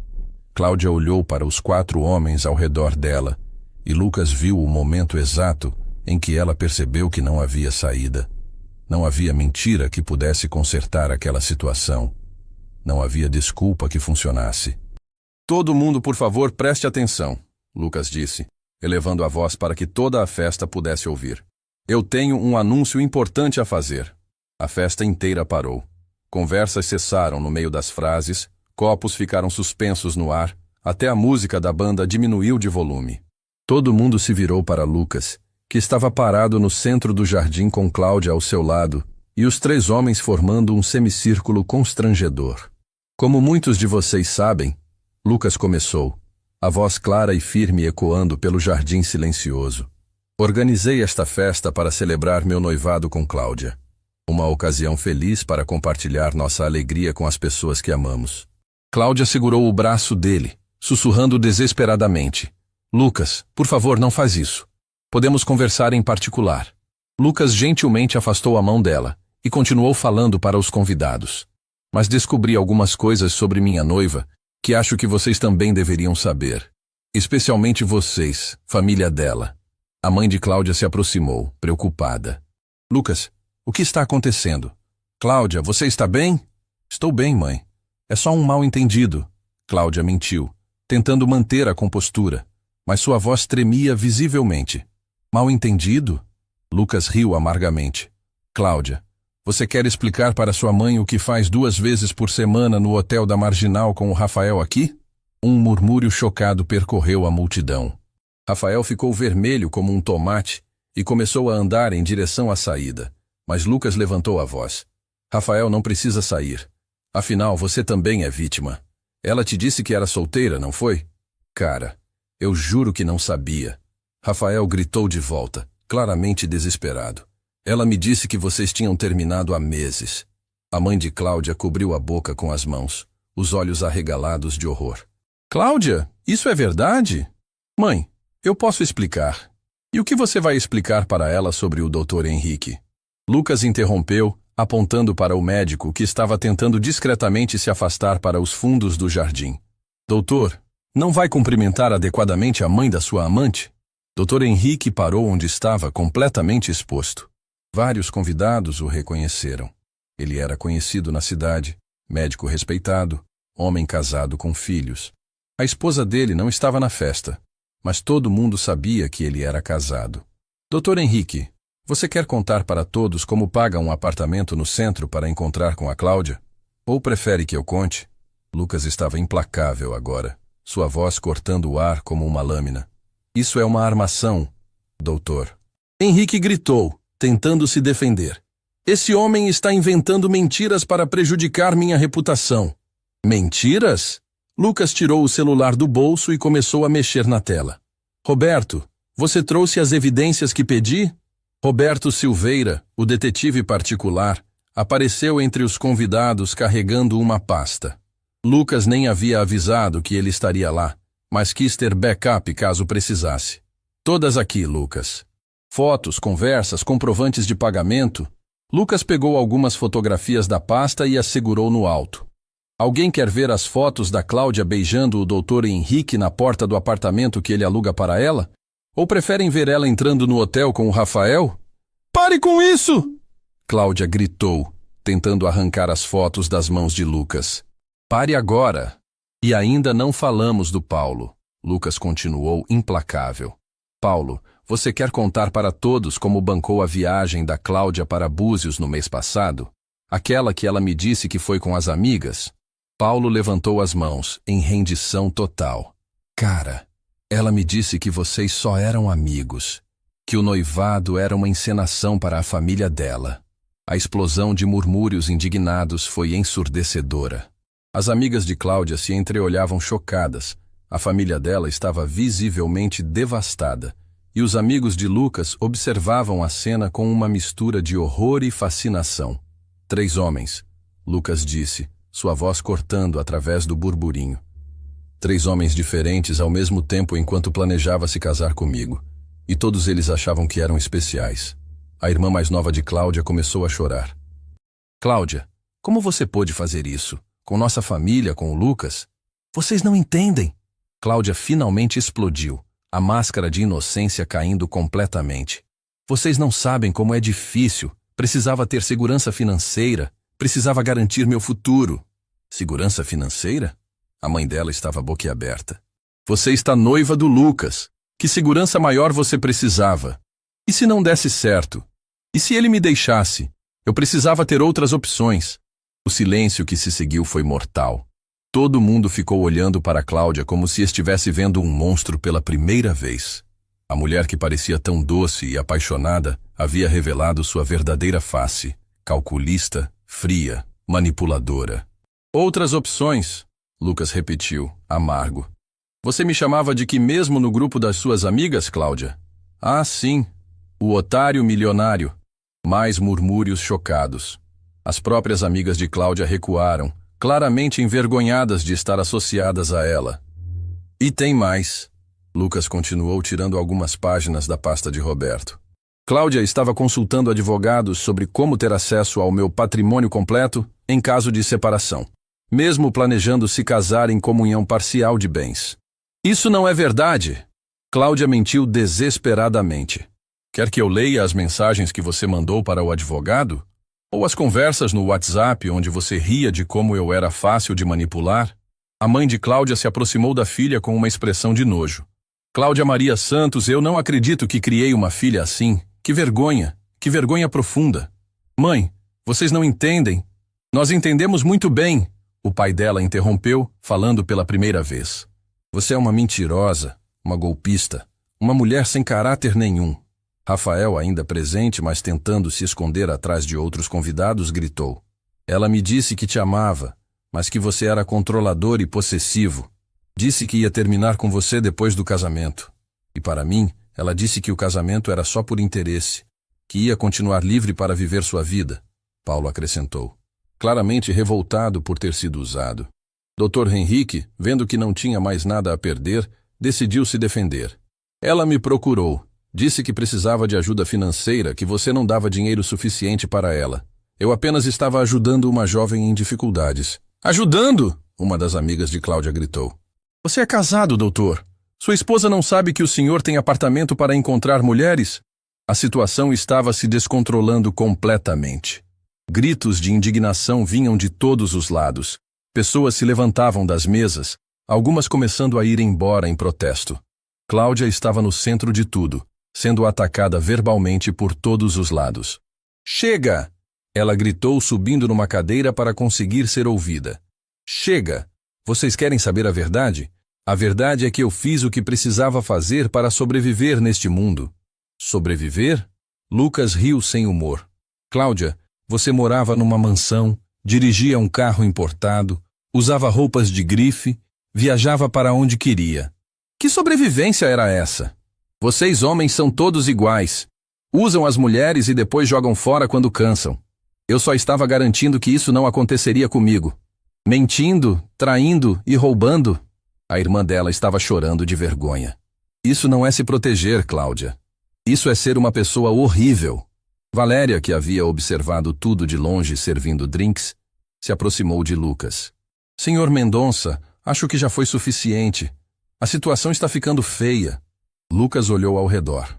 Cláudia olhou para os 4 homens ao redor dela, e Lucas viu o momento exato em que ela percebeu que não havia saída. Não havia mentira que pudesse consertar aquela situação. Não havia desculpa que funcionasse. Todo mundo, por favor, preste atenção, Lucas disse, elevando a voz para que toda a festa pudesse ouvir. Eu tenho um anúncio importante a fazer. A festa inteira parou. Conversas cessaram no meio das frases, copos ficaram suspensos no ar, até a música da banda diminuiu de volume. Todo mundo se virou para Lucas, que estava parado no centro do jardim com Cláudia ao seu lado, e os 3 homens formando um semicírculo constrangedor. Como muitos de vocês sabem, Lucas começou, a voz clara e firme ecoando pelo jardim silencioso. Organizei esta festa para celebrar meu noivado com Cláudia. Uma ocasião feliz para compartilhar nossa alegria com as pessoas que amamos. Cláudia segurou o braço dele, sussurrando desesperadamente. Lucas, por favor, não faz isso. Podemos conversar em particular. Lucas gentilmente afastou a mão dela e continuou falando para os convidados. Mas descobri algumas coisas sobre minha noiva que acho que vocês também deveriam saber. Especialmente vocês, família dela. A mãe de Cláudia se aproximou, preocupada. Lucas, o que está acontecendo? Cláudia, você está bem? Estou bem, mãe. É só um mal-entendido. Cláudia mentiu, tentando manter a compostura, mas sua voz tremia visivelmente. Mal-entendido? Lucas riu amargamente. Cláudia, Você quer explicar para sua mãe o que faz 2 vezes por semana no hotel da Marginal com o Rafael aqui? Um murmúrio chocado percorreu a multidão. Rafael ficou vermelho como um tomate e começou a andar em direção à saída. Mas Lucas levantou a voz. Rafael não precisa sair. Afinal, você também é vítima. Ela te disse que era solteira, não foi? Cara, eu juro que não sabia. Rafael gritou de volta, claramente desesperado. Ela me disse que vocês tinham terminado há meses. A mãe de Cláudia cobriu a boca com as mãos, os olhos arregalados de horror. Cláudia, isso é verdade? Mãe, eu posso explicar. E o que você vai explicar para ela sobre o Dr. Henrique? Lucas interrompeu, apontando para o médico que estava tentando discretamente se afastar para os fundos do jardim. Doutor, não vai cumprimentar adequadamente a mãe da sua amante? Dr. Henrique parou onde estava, completamente exposto. Vários convidados o reconheceram. Ele era conhecido na cidade, médico respeitado, homem casado com filhos. A esposa dele não estava na festa, mas todo mundo sabia que ele era casado. Dr. Henrique, você quer contar para todos como paga um apartamento no centro para encontrar com a Cláudia? Ou prefere que eu conte? Lucas estava implacável agora, sua voz cortando o ar como uma lâmina. Isso é uma armação, doutor. Henrique gritou, tentando se defender. Esse homem está inventando mentiras para prejudicar minha reputação. Mentiras? Lucas tirou o celular do bolso e começou a mexer na tela. Roberto, você trouxe as evidências que pedi? Roberto Silveira, o detetive particular, apareceu entre os convidados carregando uma pasta. Lucas nem havia avisado que ele estaria lá, mas quis ter backup caso precisasse. Todas aqui, Lucas. Fotos, conversas, comprovantes de pagamento. Lucas pegou algumas fotografias da pasta e as segurou no alto. Alguém quer ver as fotos da Cláudia beijando o Dr. Henrique na porta do apartamento que ele aluga para ela? Ou preferem ver ela entrando no hotel com o Rafael? Pare com isso! Cláudia gritou, tentando arrancar as fotos das mãos de Lucas. Pare agora! E ainda não falamos do Paulo. Lucas continuou implacável. Paulo, você quer contar para todos como bancou a viagem da Cláudia para Búzios no mês passado? Aquela que ela me disse que foi com as amigas? Paulo levantou as mãos, em rendição total. Cara, ela me disse que vocês só eram amigos, que o noivado era uma encenação para a família dela. A explosão de murmúrios indignados foi ensurdecedora. As amigas de Cláudia se entreolhavam chocadas. A família dela estava visivelmente devastada, e os amigos de Lucas observavam a cena com uma mistura de horror e fascinação. 3 homens, Lucas disse, sua voz cortando através do burburinho. 3 homens diferentes ao mesmo tempo enquanto planejava se casar comigo, e todos eles achavam que eram especiais. A irmã mais nova de Cláudia começou a chorar. Cláudia, como você pôde fazer isso? Com nossa família, com o Lucas? Vocês não entendem. Cláudia finalmente explodiu, a máscara de inocência caindo completamente. Vocês não sabem como é difícil. Precisava ter segurança financeira. Precisava garantir meu futuro. Segurança financeira? A mãe dela estava boquiaberta. Você está noiva do Lucas. Que segurança maior você precisava? E se não desse certo? E se ele me deixasse? Eu precisava ter outras opções. O silêncio que se seguiu foi mortal. Todo mundo ficou olhando para Cláudia como se estivesse vendo um monstro pela primeira vez. A mulher que parecia tão doce e apaixonada havia revelado sua verdadeira face, calculista, fria, manipuladora. Outras opções, Lucas repetiu, amargo. Você me chamava de que mesmo no grupo das suas amigas, Cláudia? Ah, sim, o otário milionário. Mais murmúrios chocados. As próprias amigas de Cláudia recuaram, claramente envergonhadas de estar associadas a ela. E tem mais. Lucas continuou tirando algumas páginas da pasta de Roberto. Cláudia estava consultando advogados sobre como ter acesso ao meu patrimônio completo em caso de separação, mesmo planejando se casar em comunhão parcial de bens. Isso não é verdade. Cláudia mentiu desesperadamente. Quer que eu leia as mensagens que você mandou para o advogado? Ou as conversas no WhatsApp onde você ria de como eu era fácil de manipular? A mãe de Cláudia se aproximou da filha com uma expressão de nojo. Cláudia Maria Santos, eu não acredito que criei uma filha assim. Que vergonha profunda. Mãe, Vocês não entendem. Nós entendemos muito bem. O pai dela interrompeu, falando pela primeira vez. Você é uma mentirosa, uma golpista, uma mulher sem caráter nenhum. Rafael, ainda presente, mas tentando se esconder atrás de outros convidados, gritou. Ela me disse que te amava, mas que você era controlador e possessivo. Disse que ia terminar com você depois do casamento. E para mim, ela disse que o casamento era só por interesse, que ia continuar livre para viver sua vida, Paulo acrescentou, claramente revoltado por ter sido usado. Dr. Henrique, vendo que não tinha mais nada a perder, decidiu se defender. Ela me procurou. Disse que precisava de ajuda financeira, que você não dava dinheiro suficiente para ela. Eu apenas estava ajudando uma jovem em dificuldades. Ajudando? Uma das amigas de Cláudia gritou. Você é casado, doutor. Sua esposa não sabe que o senhor tem apartamento para encontrar mulheres? A situação estava se descontrolando completamente. Gritos de indignação vinham de todos os lados. Pessoas se levantavam das mesas, algumas começando a ir embora em protesto. Cláudia estava no centro de tudo, sendo atacada verbalmente por todos os lados. Chega! Ela gritou subindo numa cadeira para conseguir ser ouvida. Chega! Vocês querem saber a verdade? A verdade é que eu fiz o que precisava fazer para sobreviver neste mundo. Sobreviver? Lucas riu sem humor. Cláudia, você morava numa mansão, dirigia um carro importado, usava roupas de grife, viajava para onde queria. Que sobrevivência era essa? Vocês homens são todos iguais. Usam as mulheres e depois jogam fora quando cansam. Eu só estava garantindo que isso não aconteceria comigo. Mentindo, traindo e roubando. A irmã dela estava chorando de vergonha. Isso não é se proteger, Cláudia. Isso é ser uma pessoa horrível. Valéria, que havia observado tudo de longe servindo drinks, se aproximou de Lucas. Senhor Mendonça, acho que já foi suficiente. A situação está ficando feia. Lucas olhou ao redor.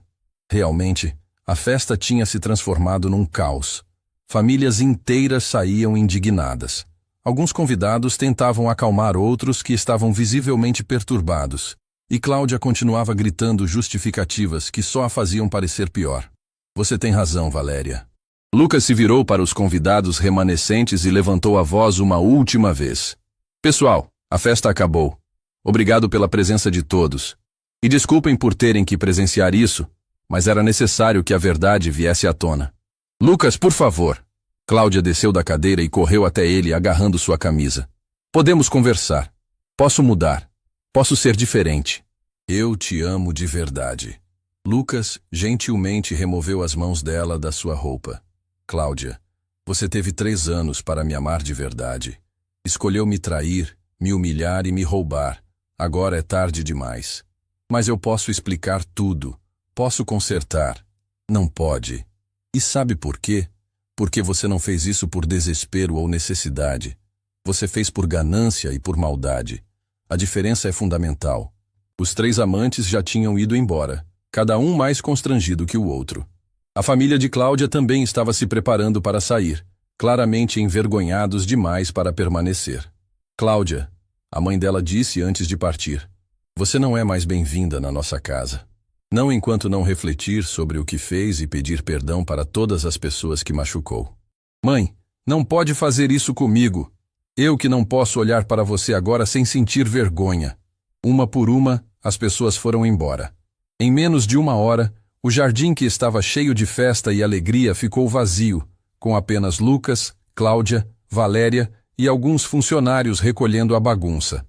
Realmente, a festa tinha se transformado num caos. Famílias inteiras saíam indignadas. Alguns convidados tentavam acalmar outros que estavam visivelmente perturbados. E Cláudia continuava gritando justificativas que só a faziam parecer pior. Você tem razão, Valéria. Lucas se virou para os convidados remanescentes e levantou a voz uma última vez. Pessoal, a festa acabou. Obrigado pela presença de todos. E desculpem por terem que presenciar isso, mas era necessário que a verdade viesse à tona. Lucas, por favor. Cláudia desceu da cadeira e correu até ele agarrando sua camisa. Podemos conversar. Posso mudar. Posso ser diferente. Eu te amo de verdade. Lucas gentilmente removeu as mãos dela da sua roupa. Cláudia, você teve 3 anos para me amar de verdade. Escolheu me trair, me humilhar e me roubar. Agora é tarde demais. Mas eu posso explicar tudo. Posso consertar. Não pode. E sabe por quê? Porque você não fez isso por desespero ou necessidade. Você fez por ganância e por maldade. A diferença é fundamental. Os 3 amantes já tinham ido embora, cada um mais constrangido que o outro. A família de Cláudia também estava se preparando para sair, claramente envergonhados demais para permanecer. Cláudia, a mãe dela disse antes de partir, você não é mais bem-vinda na nossa casa. Não enquanto não refletir sobre o que fez e pedir perdão para todas as pessoas que machucou. Mãe, não pode fazer isso comigo. Eu que não posso olhar para você agora sem sentir vergonha. Uma por uma, as pessoas foram embora. Em menos de 1 hora, o jardim que estava cheio de festa e alegria ficou vazio, com apenas Lucas, Cláudia, Valéria e alguns funcionários recolhendo a bagunça.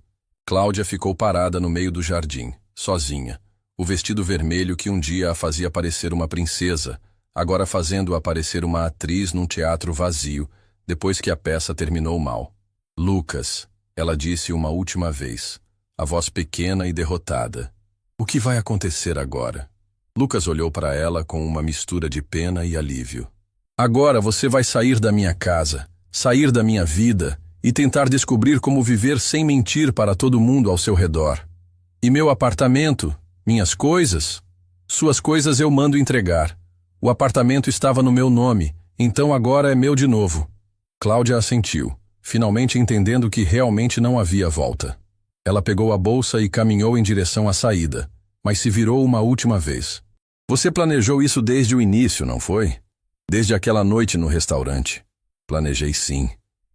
Cláudia ficou parada no meio do jardim, sozinha. O vestido vermelho que um dia a fazia parecer uma princesa, agora fazendo-a parecer uma atriz num teatro vazio, depois que a peça terminou mal. Lucas, ela disse uma última vez, a voz pequena e derrotada. O que vai acontecer agora? Lucas olhou para ela com uma mistura de pena e alívio. Agora você vai sair da minha casa, sair da minha vida e tentar descobrir como viver sem mentir para todo mundo ao seu redor. E meu apartamento? Minhas coisas? Suas coisas eu mando entregar. O apartamento estava no meu nome, então agora é meu de novo. Cláudia assentiu, finalmente entendendo que realmente não havia volta. Ela pegou a bolsa e caminhou em direção à saída, mas se virou uma última vez. Você planejou isso desde o início, não foi? Desde aquela noite no restaurante. Planejei sim.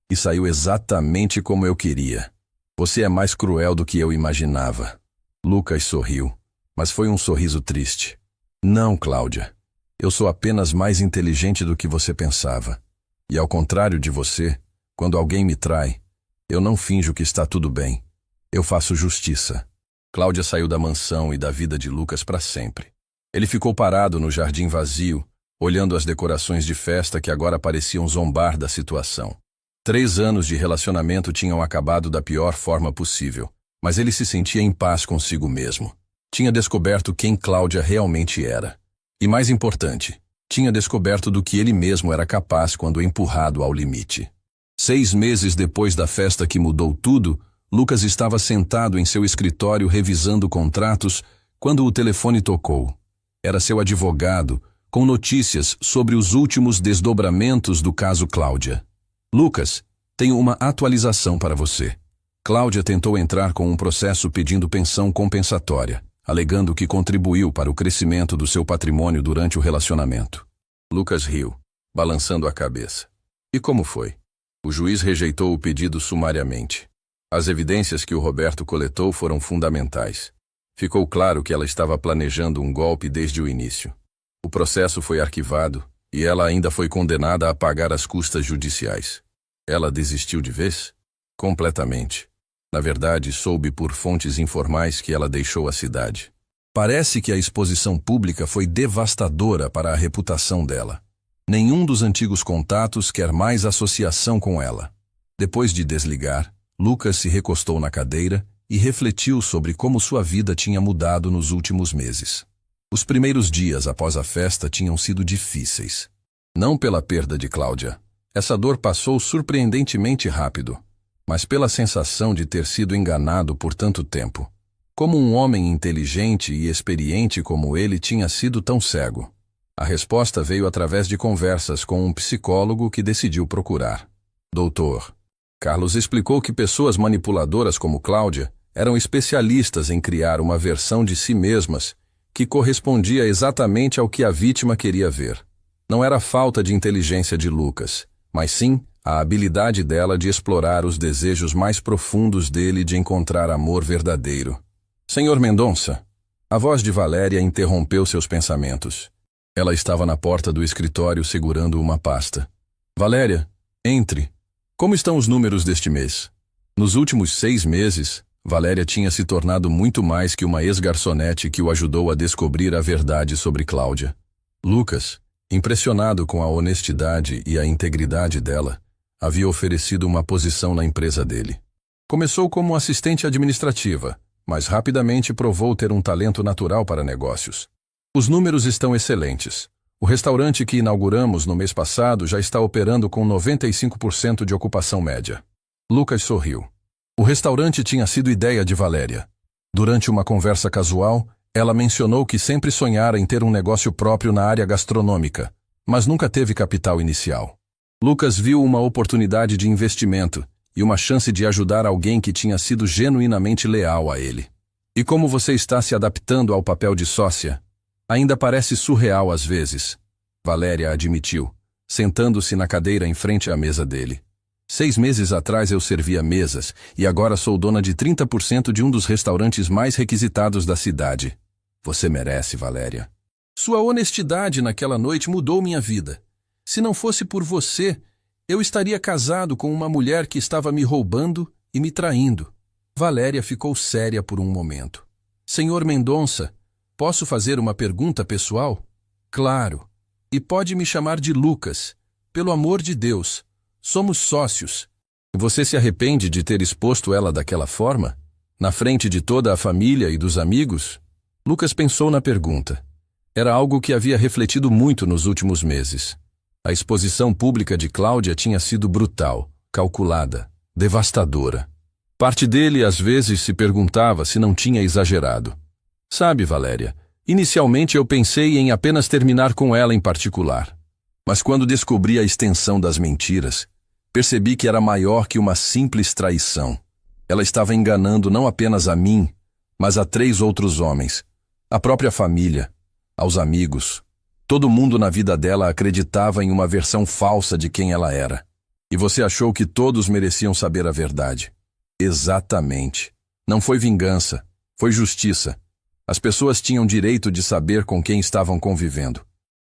E saiu exatamente como eu queria. Você é mais cruel do que eu imaginava. Lucas sorriu, mas foi um sorriso triste. Não, Cláudia. Eu sou apenas mais inteligente do que você pensava. E ao contrário de você, quando alguém me trai, eu não finjo que está tudo bem. Eu faço justiça. Cláudia saiu da mansão e da vida de Lucas para sempre. Ele ficou parado no jardim vazio, olhando as decorações de festa que agora pareciam zombar da situação. 3 anos de relacionamento tinham acabado da pior forma possível, mas ele se sentia em paz consigo mesmo. Tinha descoberto quem Cláudia realmente era. E mais importante, tinha descoberto do que ele mesmo era capaz quando empurrado ao limite. 6 meses depois da festa que mudou tudo, Lucas estava sentado em seu escritório revisando contratos quando o telefone tocou. Era seu advogado, com notícias sobre os últimos desdobramentos do caso Cláudia. Lucas, tenho uma atualização para você. Cláudia tentou entrar com um processo pedindo pensão compensatória, alegando que contribuiu para o crescimento do seu patrimônio durante o relacionamento. Lucas riu, balançando a cabeça. E como foi? O juiz rejeitou o pedido sumariamente. As evidências que o Roberto coletou foram fundamentais. Ficou claro que ela estava planejando um golpe desde o início. O processo foi arquivado e ela ainda foi condenada a pagar as custas judiciais. Ela desistiu de vez? Completamente. Na verdade, soube por fontes informais que ela deixou a cidade. Parece que a exposição pública foi devastadora para a reputação dela. Nenhum dos antigos contatos quer mais associação com ela. Depois de desligar, Lucas se recostou na cadeira e refletiu sobre como sua vida tinha mudado nos últimos meses. Os primeiros dias após a festa tinham sido difíceis. Não pela perda de Cláudia. Essa dor passou surpreendentemente rápido, mas pela sensação de ter sido enganado por tanto tempo. Como um homem inteligente e experiente como ele tinha sido tão cego? A resposta veio através de conversas com um psicólogo que decidiu procurar. Doutor, Carlos explicou que pessoas manipuladoras como Cláudia eram especialistas em criar uma versão de si mesmas que correspondia exatamente ao que a vítima queria ver. Não era a falta de inteligência de Lucas, mas sim a habilidade dela de explorar os desejos mais profundos dele de encontrar amor verdadeiro. Senhor Mendonça, a voz de Valéria interrompeu seus pensamentos. Ela estava na porta do escritório segurando uma pasta. Valéria, entre. Como estão os números deste mês? Nos últimos 6 meses, Valéria tinha se tornado muito mais que uma ex-garçonete que o ajudou a descobrir a verdade sobre Cláudia. Lucas, impressionado com a honestidade e a integridade dela, havia oferecido uma posição na empresa dele. Começou como assistente administrativa, mas rapidamente provou ter um talento natural para negócios. Os números estão excelentes. O restaurante que inauguramos no mês passado já está operando com 95% de ocupação média. Lucas sorriu. O restaurante tinha sido ideia de Valéria. Durante uma conversa casual, ela mencionou que sempre sonhara em ter um negócio próprio na área gastronômica, mas nunca teve capital inicial. Lucas viu uma oportunidade de investimento e uma chance de ajudar alguém que tinha sido genuinamente leal a ele. E como você está se adaptando ao papel de sócia? Ainda parece surreal às vezes, Valéria admitiu, sentando-se na cadeira em frente à mesa dele. 6 meses atrás eu servia mesas e agora sou dona de 30% de um dos restaurantes mais requisitados da cidade. Você merece, Valéria. Sua honestidade naquela noite mudou minha vida. Se não fosse por você, eu estaria casado com uma mulher que estava me roubando e me traindo. Valéria ficou séria por um momento. Senhor Mendonça, posso fazer uma pergunta pessoal? Claro. E pode me chamar de Lucas. Pelo amor de Deus. Somos sócios. Você se arrepende de ter exposto ela daquela forma? Na frente de toda a família e dos amigos? Lucas pensou na pergunta. Era algo que havia refletido muito nos últimos meses. A exposição pública de Cláudia tinha sido brutal, calculada, devastadora. Parte dele, às vezes, se perguntava se não tinha exagerado. Sabe, Valéria, inicialmente eu pensei em apenas terminar com ela em particular. Mas quando descobri a extensão das mentiras, percebi que era maior que uma simples traição. Ela estava enganando não apenas a mim, mas a 3 outros homens, a própria família, aos amigos. Todo mundo na vida dela acreditava em uma versão falsa de quem ela era. E você achou que todos mereciam saber a verdade. Exatamente. Não foi vingança, foi justiça. As pessoas tinham direito de saber com quem estavam convivendo.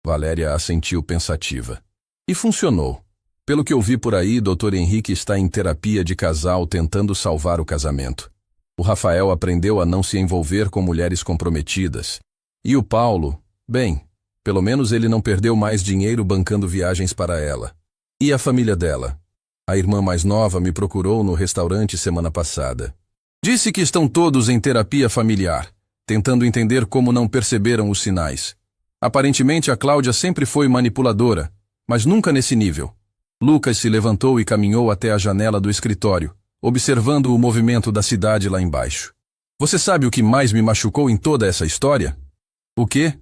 Valéria assentiu pensativa. E funcionou. Pelo que eu vi por aí, Dr. Henrique está em terapia de casal tentando salvar o casamento. O Rafael aprendeu a não se envolver com mulheres comprometidas. E o Paulo, bem, pelo menos ele não perdeu mais dinheiro bancando viagens para ela. E a família dela? A irmã mais nova me procurou no restaurante semana passada. Disse que estão todos em terapia familiar, tentando entender como não perceberam os sinais. Aparentemente a Cláudia sempre foi manipuladora, mas nunca nesse nível. Lucas se levantou e caminhou até a janela do escritório, observando o movimento da cidade lá embaixo. Você sabe o que mais me machucou em toda essa história? O quê?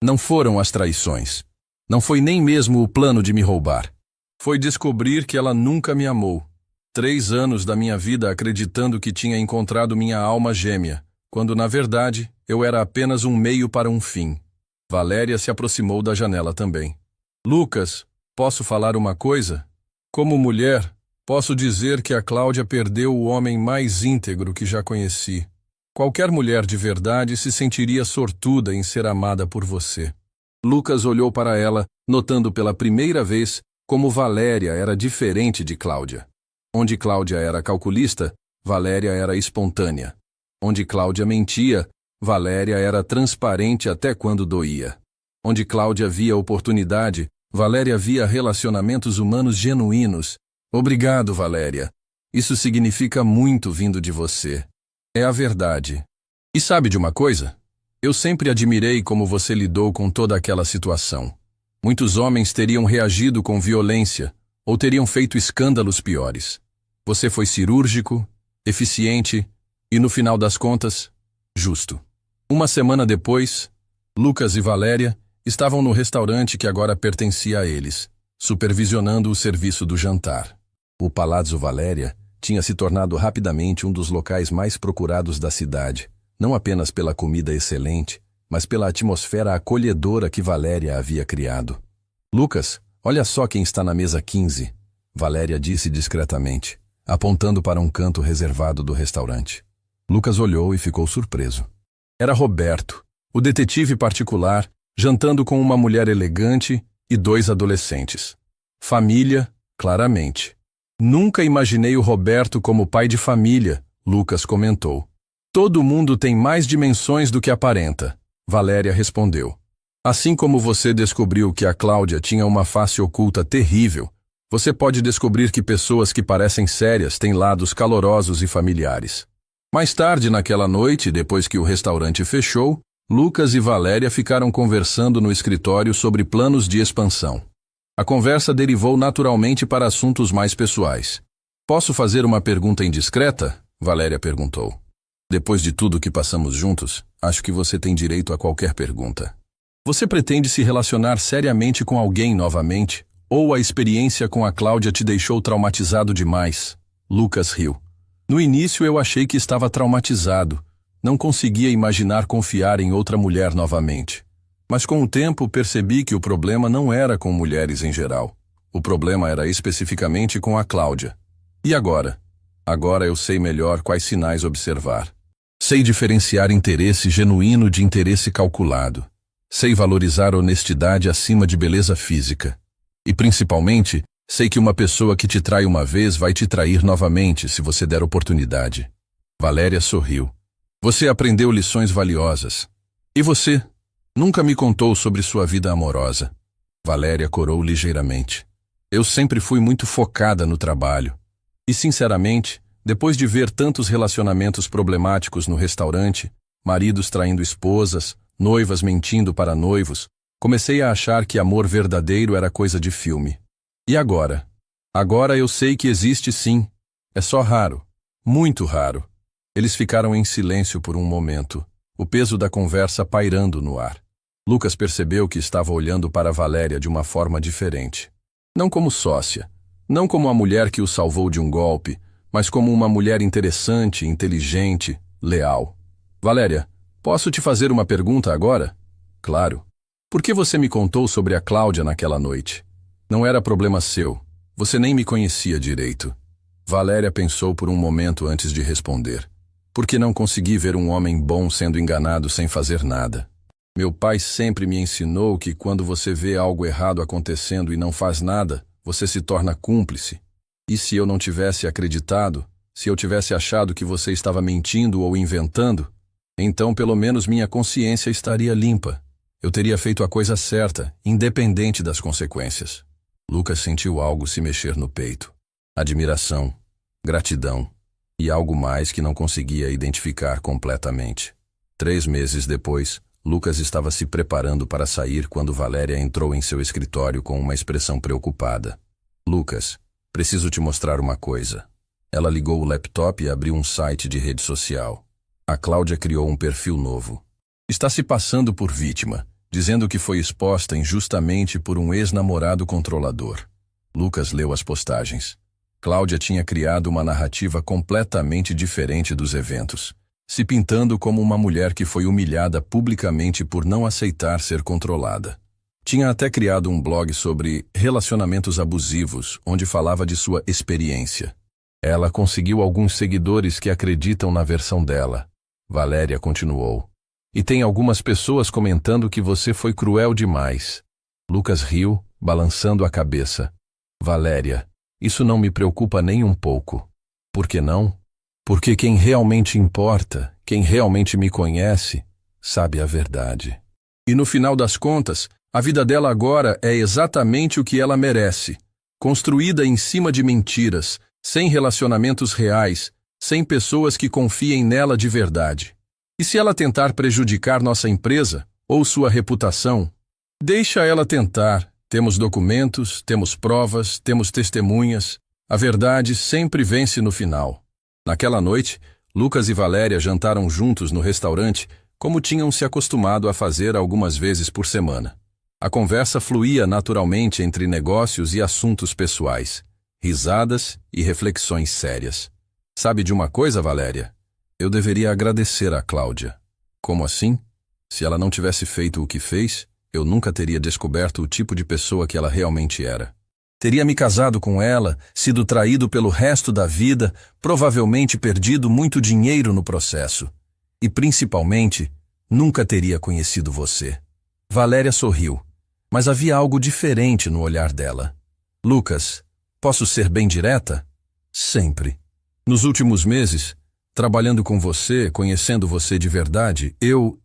Não foram as traições. Não foi nem mesmo o plano de me roubar. Foi descobrir que ela nunca me amou. 3 anos da minha vida acreditando que tinha encontrado minha alma gêmea, quando na verdade eu era apenas um meio para um fim. Valéria se aproximou da janela também. Lucas, posso falar uma coisa? Como mulher, posso dizer que a Cláudia perdeu o homem mais íntegro que já conheci. Qualquer mulher de verdade se sentiria sortuda em ser amada por você. Lucas olhou para ela, notando pela primeira vez como Valéria era diferente de Cláudia. Onde Cláudia era calculista, Valéria era espontânea. Onde Cláudia mentia, Valéria era transparente até quando doía. Onde Cláudia via oportunidade, Valéria via relacionamentos humanos genuínos. Obrigado, Valéria. Isso significa muito vindo de você. É a verdade. E sabe de uma coisa? Eu sempre admirei como você lidou com toda aquela situação. Muitos homens teriam reagido com violência ou teriam feito escândalos piores. Você foi cirúrgico, eficiente e, no final das contas, justo. Uma semana depois, Lucas e Valéria estavam no restaurante que agora pertencia a eles, supervisionando o serviço do jantar. O Palazzo Valéria tinha se tornado rapidamente um dos locais mais procurados da cidade, não apenas pela comida excelente, mas pela atmosfera acolhedora que Valéria havia criado. Lucas, olha só quem está na mesa 15, Valéria disse discretamente, apontando para um canto reservado do restaurante. Lucas olhou e ficou surpreso. Era Roberto, o detetive particular, jantando com uma mulher elegante e 2 adolescentes. Família, claramente. Nunca imaginei o Roberto como pai de família, Lucas comentou. Todo mundo tem mais dimensões do que aparenta, Valéria respondeu. Assim como você descobriu que a Cláudia tinha uma face oculta terrível, você pode descobrir que pessoas que parecem sérias têm lados calorosos e familiares. Mais tarde naquela noite, depois que o restaurante fechou, Lucas e Valéria ficaram conversando no escritório sobre planos de expansão. A conversa derivou naturalmente para assuntos mais pessoais. Posso fazer uma pergunta indiscreta? Valéria perguntou. Depois de tudo que passamos juntos, acho que você tem direito a qualquer pergunta. Você pretende se relacionar seriamente com alguém novamente? Ou a experiência com a Cláudia te deixou traumatizado demais? Lucas riu. No início eu achei que estava traumatizado. Não conseguia imaginar confiar em outra mulher novamente. Mas com o tempo percebi que o problema não era com mulheres em geral. O problema era especificamente com a Cláudia. E agora? Agora eu sei melhor quais sinais observar. Sei diferenciar interesse genuíno de interesse calculado. Sei valorizar honestidade acima de beleza física. E principalmente, sei que uma pessoa que te trai uma vez vai te trair novamente se você der oportunidade. Valéria sorriu. Você aprendeu lições valiosas. E você? Nunca me contou sobre sua vida amorosa. Valéria corou ligeiramente. Eu sempre fui muito focada no trabalho. E sinceramente, depois de ver tantos relacionamentos problemáticos no restaurante, maridos traindo esposas, noivas mentindo para noivos, comecei a achar que amor verdadeiro era coisa de filme. E agora? Agora eu sei que existe sim. É só raro. Muito raro. Eles ficaram em silêncio por um momento, o peso da conversa pairando no ar. Lucas percebeu que estava olhando para Valéria de uma forma diferente. Não como sócia, não como a mulher que o salvou de um golpe, mas como uma mulher interessante, inteligente, leal. Valéria, posso te fazer uma pergunta agora? Claro. Por que você me contou sobre a Cláudia naquela noite? Não era problema seu. Você nem me conhecia direito. Valéria pensou por um momento antes de responder. Porque não consegui ver um homem bom sendo enganado sem fazer nada. Meu pai sempre me ensinou que quando você vê algo errado acontecendo e não faz nada, você se torna cúmplice. E se eu não tivesse acreditado, se eu tivesse achado que você estava mentindo ou inventando, então pelo menos minha consciência estaria limpa. Eu teria feito a coisa certa, independente das consequências. Lucas sentiu algo se mexer no peito. Admiração, gratidão e algo mais que não conseguia identificar completamente. 3 meses depois, Lucas estava se preparando para sair quando Valéria entrou em seu escritório com uma expressão preocupada. Lucas, preciso te mostrar uma coisa. Ela ligou o laptop e abriu um site de rede social. A Cláudia criou um perfil novo. Está se passando por vítima, dizendo que foi exposta injustamente por um ex-namorado controlador. Lucas leu as postagens. Cláudia tinha criado uma narrativa completamente diferente dos eventos, se pintando como uma mulher que foi humilhada publicamente por não aceitar ser controlada. Tinha até criado um blog sobre relacionamentos abusivos, onde falava de sua experiência. Ela conseguiu alguns seguidores que acreditam na versão dela. Valéria continuou. E tem algumas pessoas comentando que você foi cruel demais. Lucas riu, balançando a cabeça. Valéria, isso não me preocupa nem um pouco. Por que não? Porque quem realmente importa, quem realmente me conhece, sabe a verdade. E no final das contas, a vida dela agora é exatamente o que ela merece. Construída em cima de mentiras, sem relacionamentos reais, sem pessoas que confiem nela de verdade. E se ela tentar prejudicar nossa empresa ou sua reputação, deixa ela tentar. Temos documentos, temos provas, temos testemunhas. A verdade sempre vence no final. Naquela noite, Lucas e Valéria jantaram juntos no restaurante, como tinham se acostumado a fazer algumas vezes por semana. A conversa fluía naturalmente entre negócios e assuntos pessoais, risadas e reflexões sérias. Sabe de uma coisa, Valéria? Eu deveria agradecer a Cláudia. Como assim? Se ela não tivesse feito o que fez, eu nunca teria descoberto o tipo de pessoa que ela realmente era. Teria me casado com ela, sido traído pelo resto da vida, provavelmente perdido muito dinheiro no processo. E, principalmente, nunca teria conhecido você. Valéria sorriu, mas havia algo diferente no olhar dela. Lucas, posso ser bem direta? Sempre. Nos últimos meses, trabalhando com você, conhecendo você de verdade, eu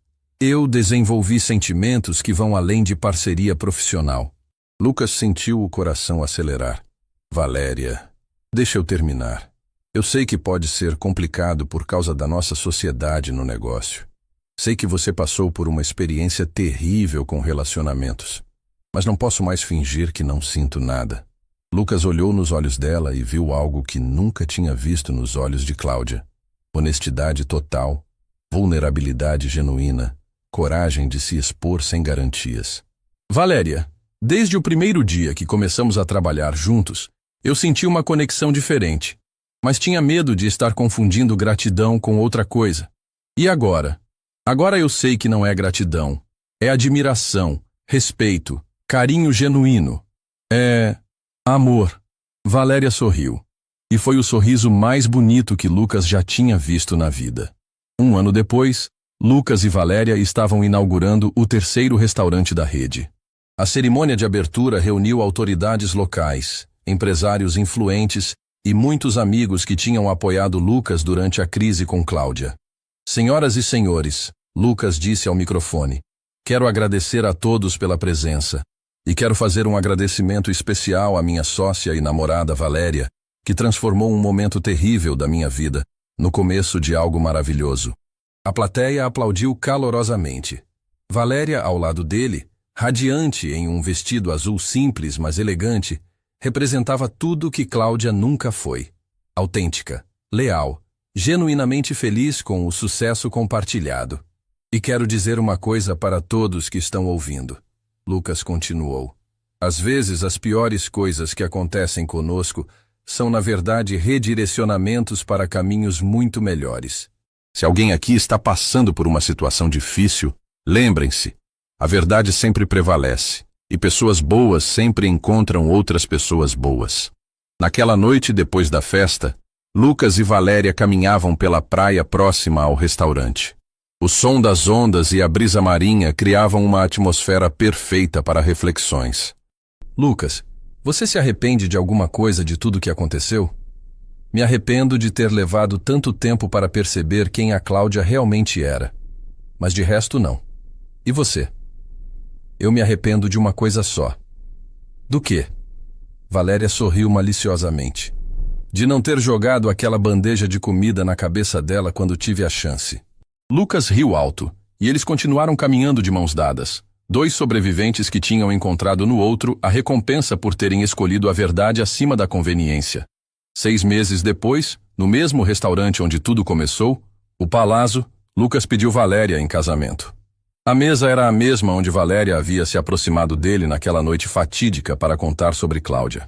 desenvolvi sentimentos que vão além de parceria profissional. Lucas sentiu o coração acelerar. Valéria, deixa eu terminar. Eu sei que pode ser complicado por causa da nossa sociedade no negócio. Sei que você passou por uma experiência terrível com relacionamentos. Mas não posso mais fingir que não sinto nada. Lucas olhou nos olhos dela e viu algo que nunca tinha visto nos olhos de Cláudia. Honestidade total, vulnerabilidade genuína, coragem de se expor sem garantias. Valéria, desde o primeiro dia que começamos a trabalhar juntos, eu senti uma conexão diferente, mas tinha medo de estar confundindo gratidão com outra coisa. E agora? Agora eu sei que não é gratidão, é admiração, respeito, carinho genuíno. É amor. Valéria sorriu. E foi o sorriso mais bonito que Lucas já tinha visto na vida. 1 ano depois, Lucas e Valéria estavam inaugurando o 3º restaurante da rede. A cerimônia de abertura reuniu autoridades locais, empresários influentes e muitos amigos que tinham apoiado Lucas durante a crise com Cláudia. Senhoras e senhores, Lucas disse ao microfone, quero agradecer a todos pela presença e quero fazer um agradecimento especial à minha sócia e namorada Valéria, que transformou um momento terrível da minha vida no começo de algo maravilhoso. A plateia aplaudiu calorosamente. Valéria, ao lado dele, radiante em um vestido azul simples, mas elegante, representava tudo que Cláudia nunca foi. Autêntica, leal, genuinamente feliz com o sucesso compartilhado. E quero dizer uma coisa para todos que estão ouvindo. Lucas continuou. Às vezes as piores coisas que acontecem conosco são na verdade redirecionamentos para caminhos muito melhores. Se alguém aqui está passando por uma situação difícil, lembrem-se, a verdade sempre prevalece, e pessoas boas sempre encontram outras pessoas boas. Naquela noite, depois da festa, Lucas e Valéria caminhavam pela praia próxima ao restaurante. O som das ondas e a brisa marinha criavam uma atmosfera perfeita para reflexões. Lucas, você se arrepende de alguma coisa de tudo que aconteceu? Me arrependo de ter levado tanto tempo para perceber quem a Cláudia realmente era. Mas de resto não. E você? Eu me arrependo de uma coisa só. Do quê? Valéria sorriu maliciosamente. De não ter jogado aquela bandeja de comida na cabeça dela quando tive a chance. Lucas riu alto, e eles continuaram caminhando de mãos dadas. Dois sobreviventes que tinham encontrado no outro a recompensa por terem escolhido a verdade acima da conveniência. 6 meses depois, no mesmo restaurante onde tudo começou, o Palazzo, Lucas pediu Valéria em casamento. A mesa era a mesma onde Valéria havia se aproximado dele naquela noite fatídica para contar sobre Cláudia.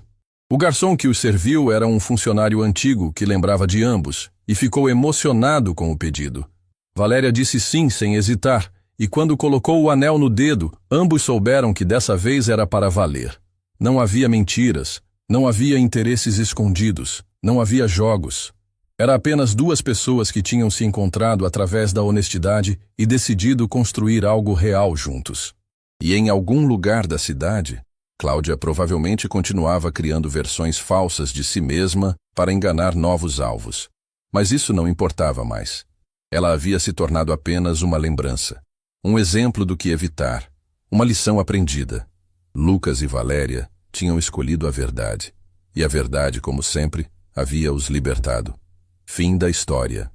O garçom que os serviu era um funcionário antigo que lembrava de ambos e ficou emocionado com o pedido. Valéria disse sim sem hesitar, e quando colocou o anel no dedo, ambos souberam que dessa vez era para valer. Não havia mentiras, não havia interesses escondidos, não havia jogos. Era apenas duas pessoas que tinham se encontrado através da honestidade e decidido construir algo real juntos. E em algum lugar da cidade, Cláudia provavelmente continuava criando versões falsas de si mesma para enganar novos alvos. Mas isso não importava mais. Ela havia se tornado apenas uma lembrança, um exemplo do que evitar, uma lição aprendida. Lucas e Valéria tinham escolhido a verdade, e a verdade, como sempre, havia os libertado. Fim da história.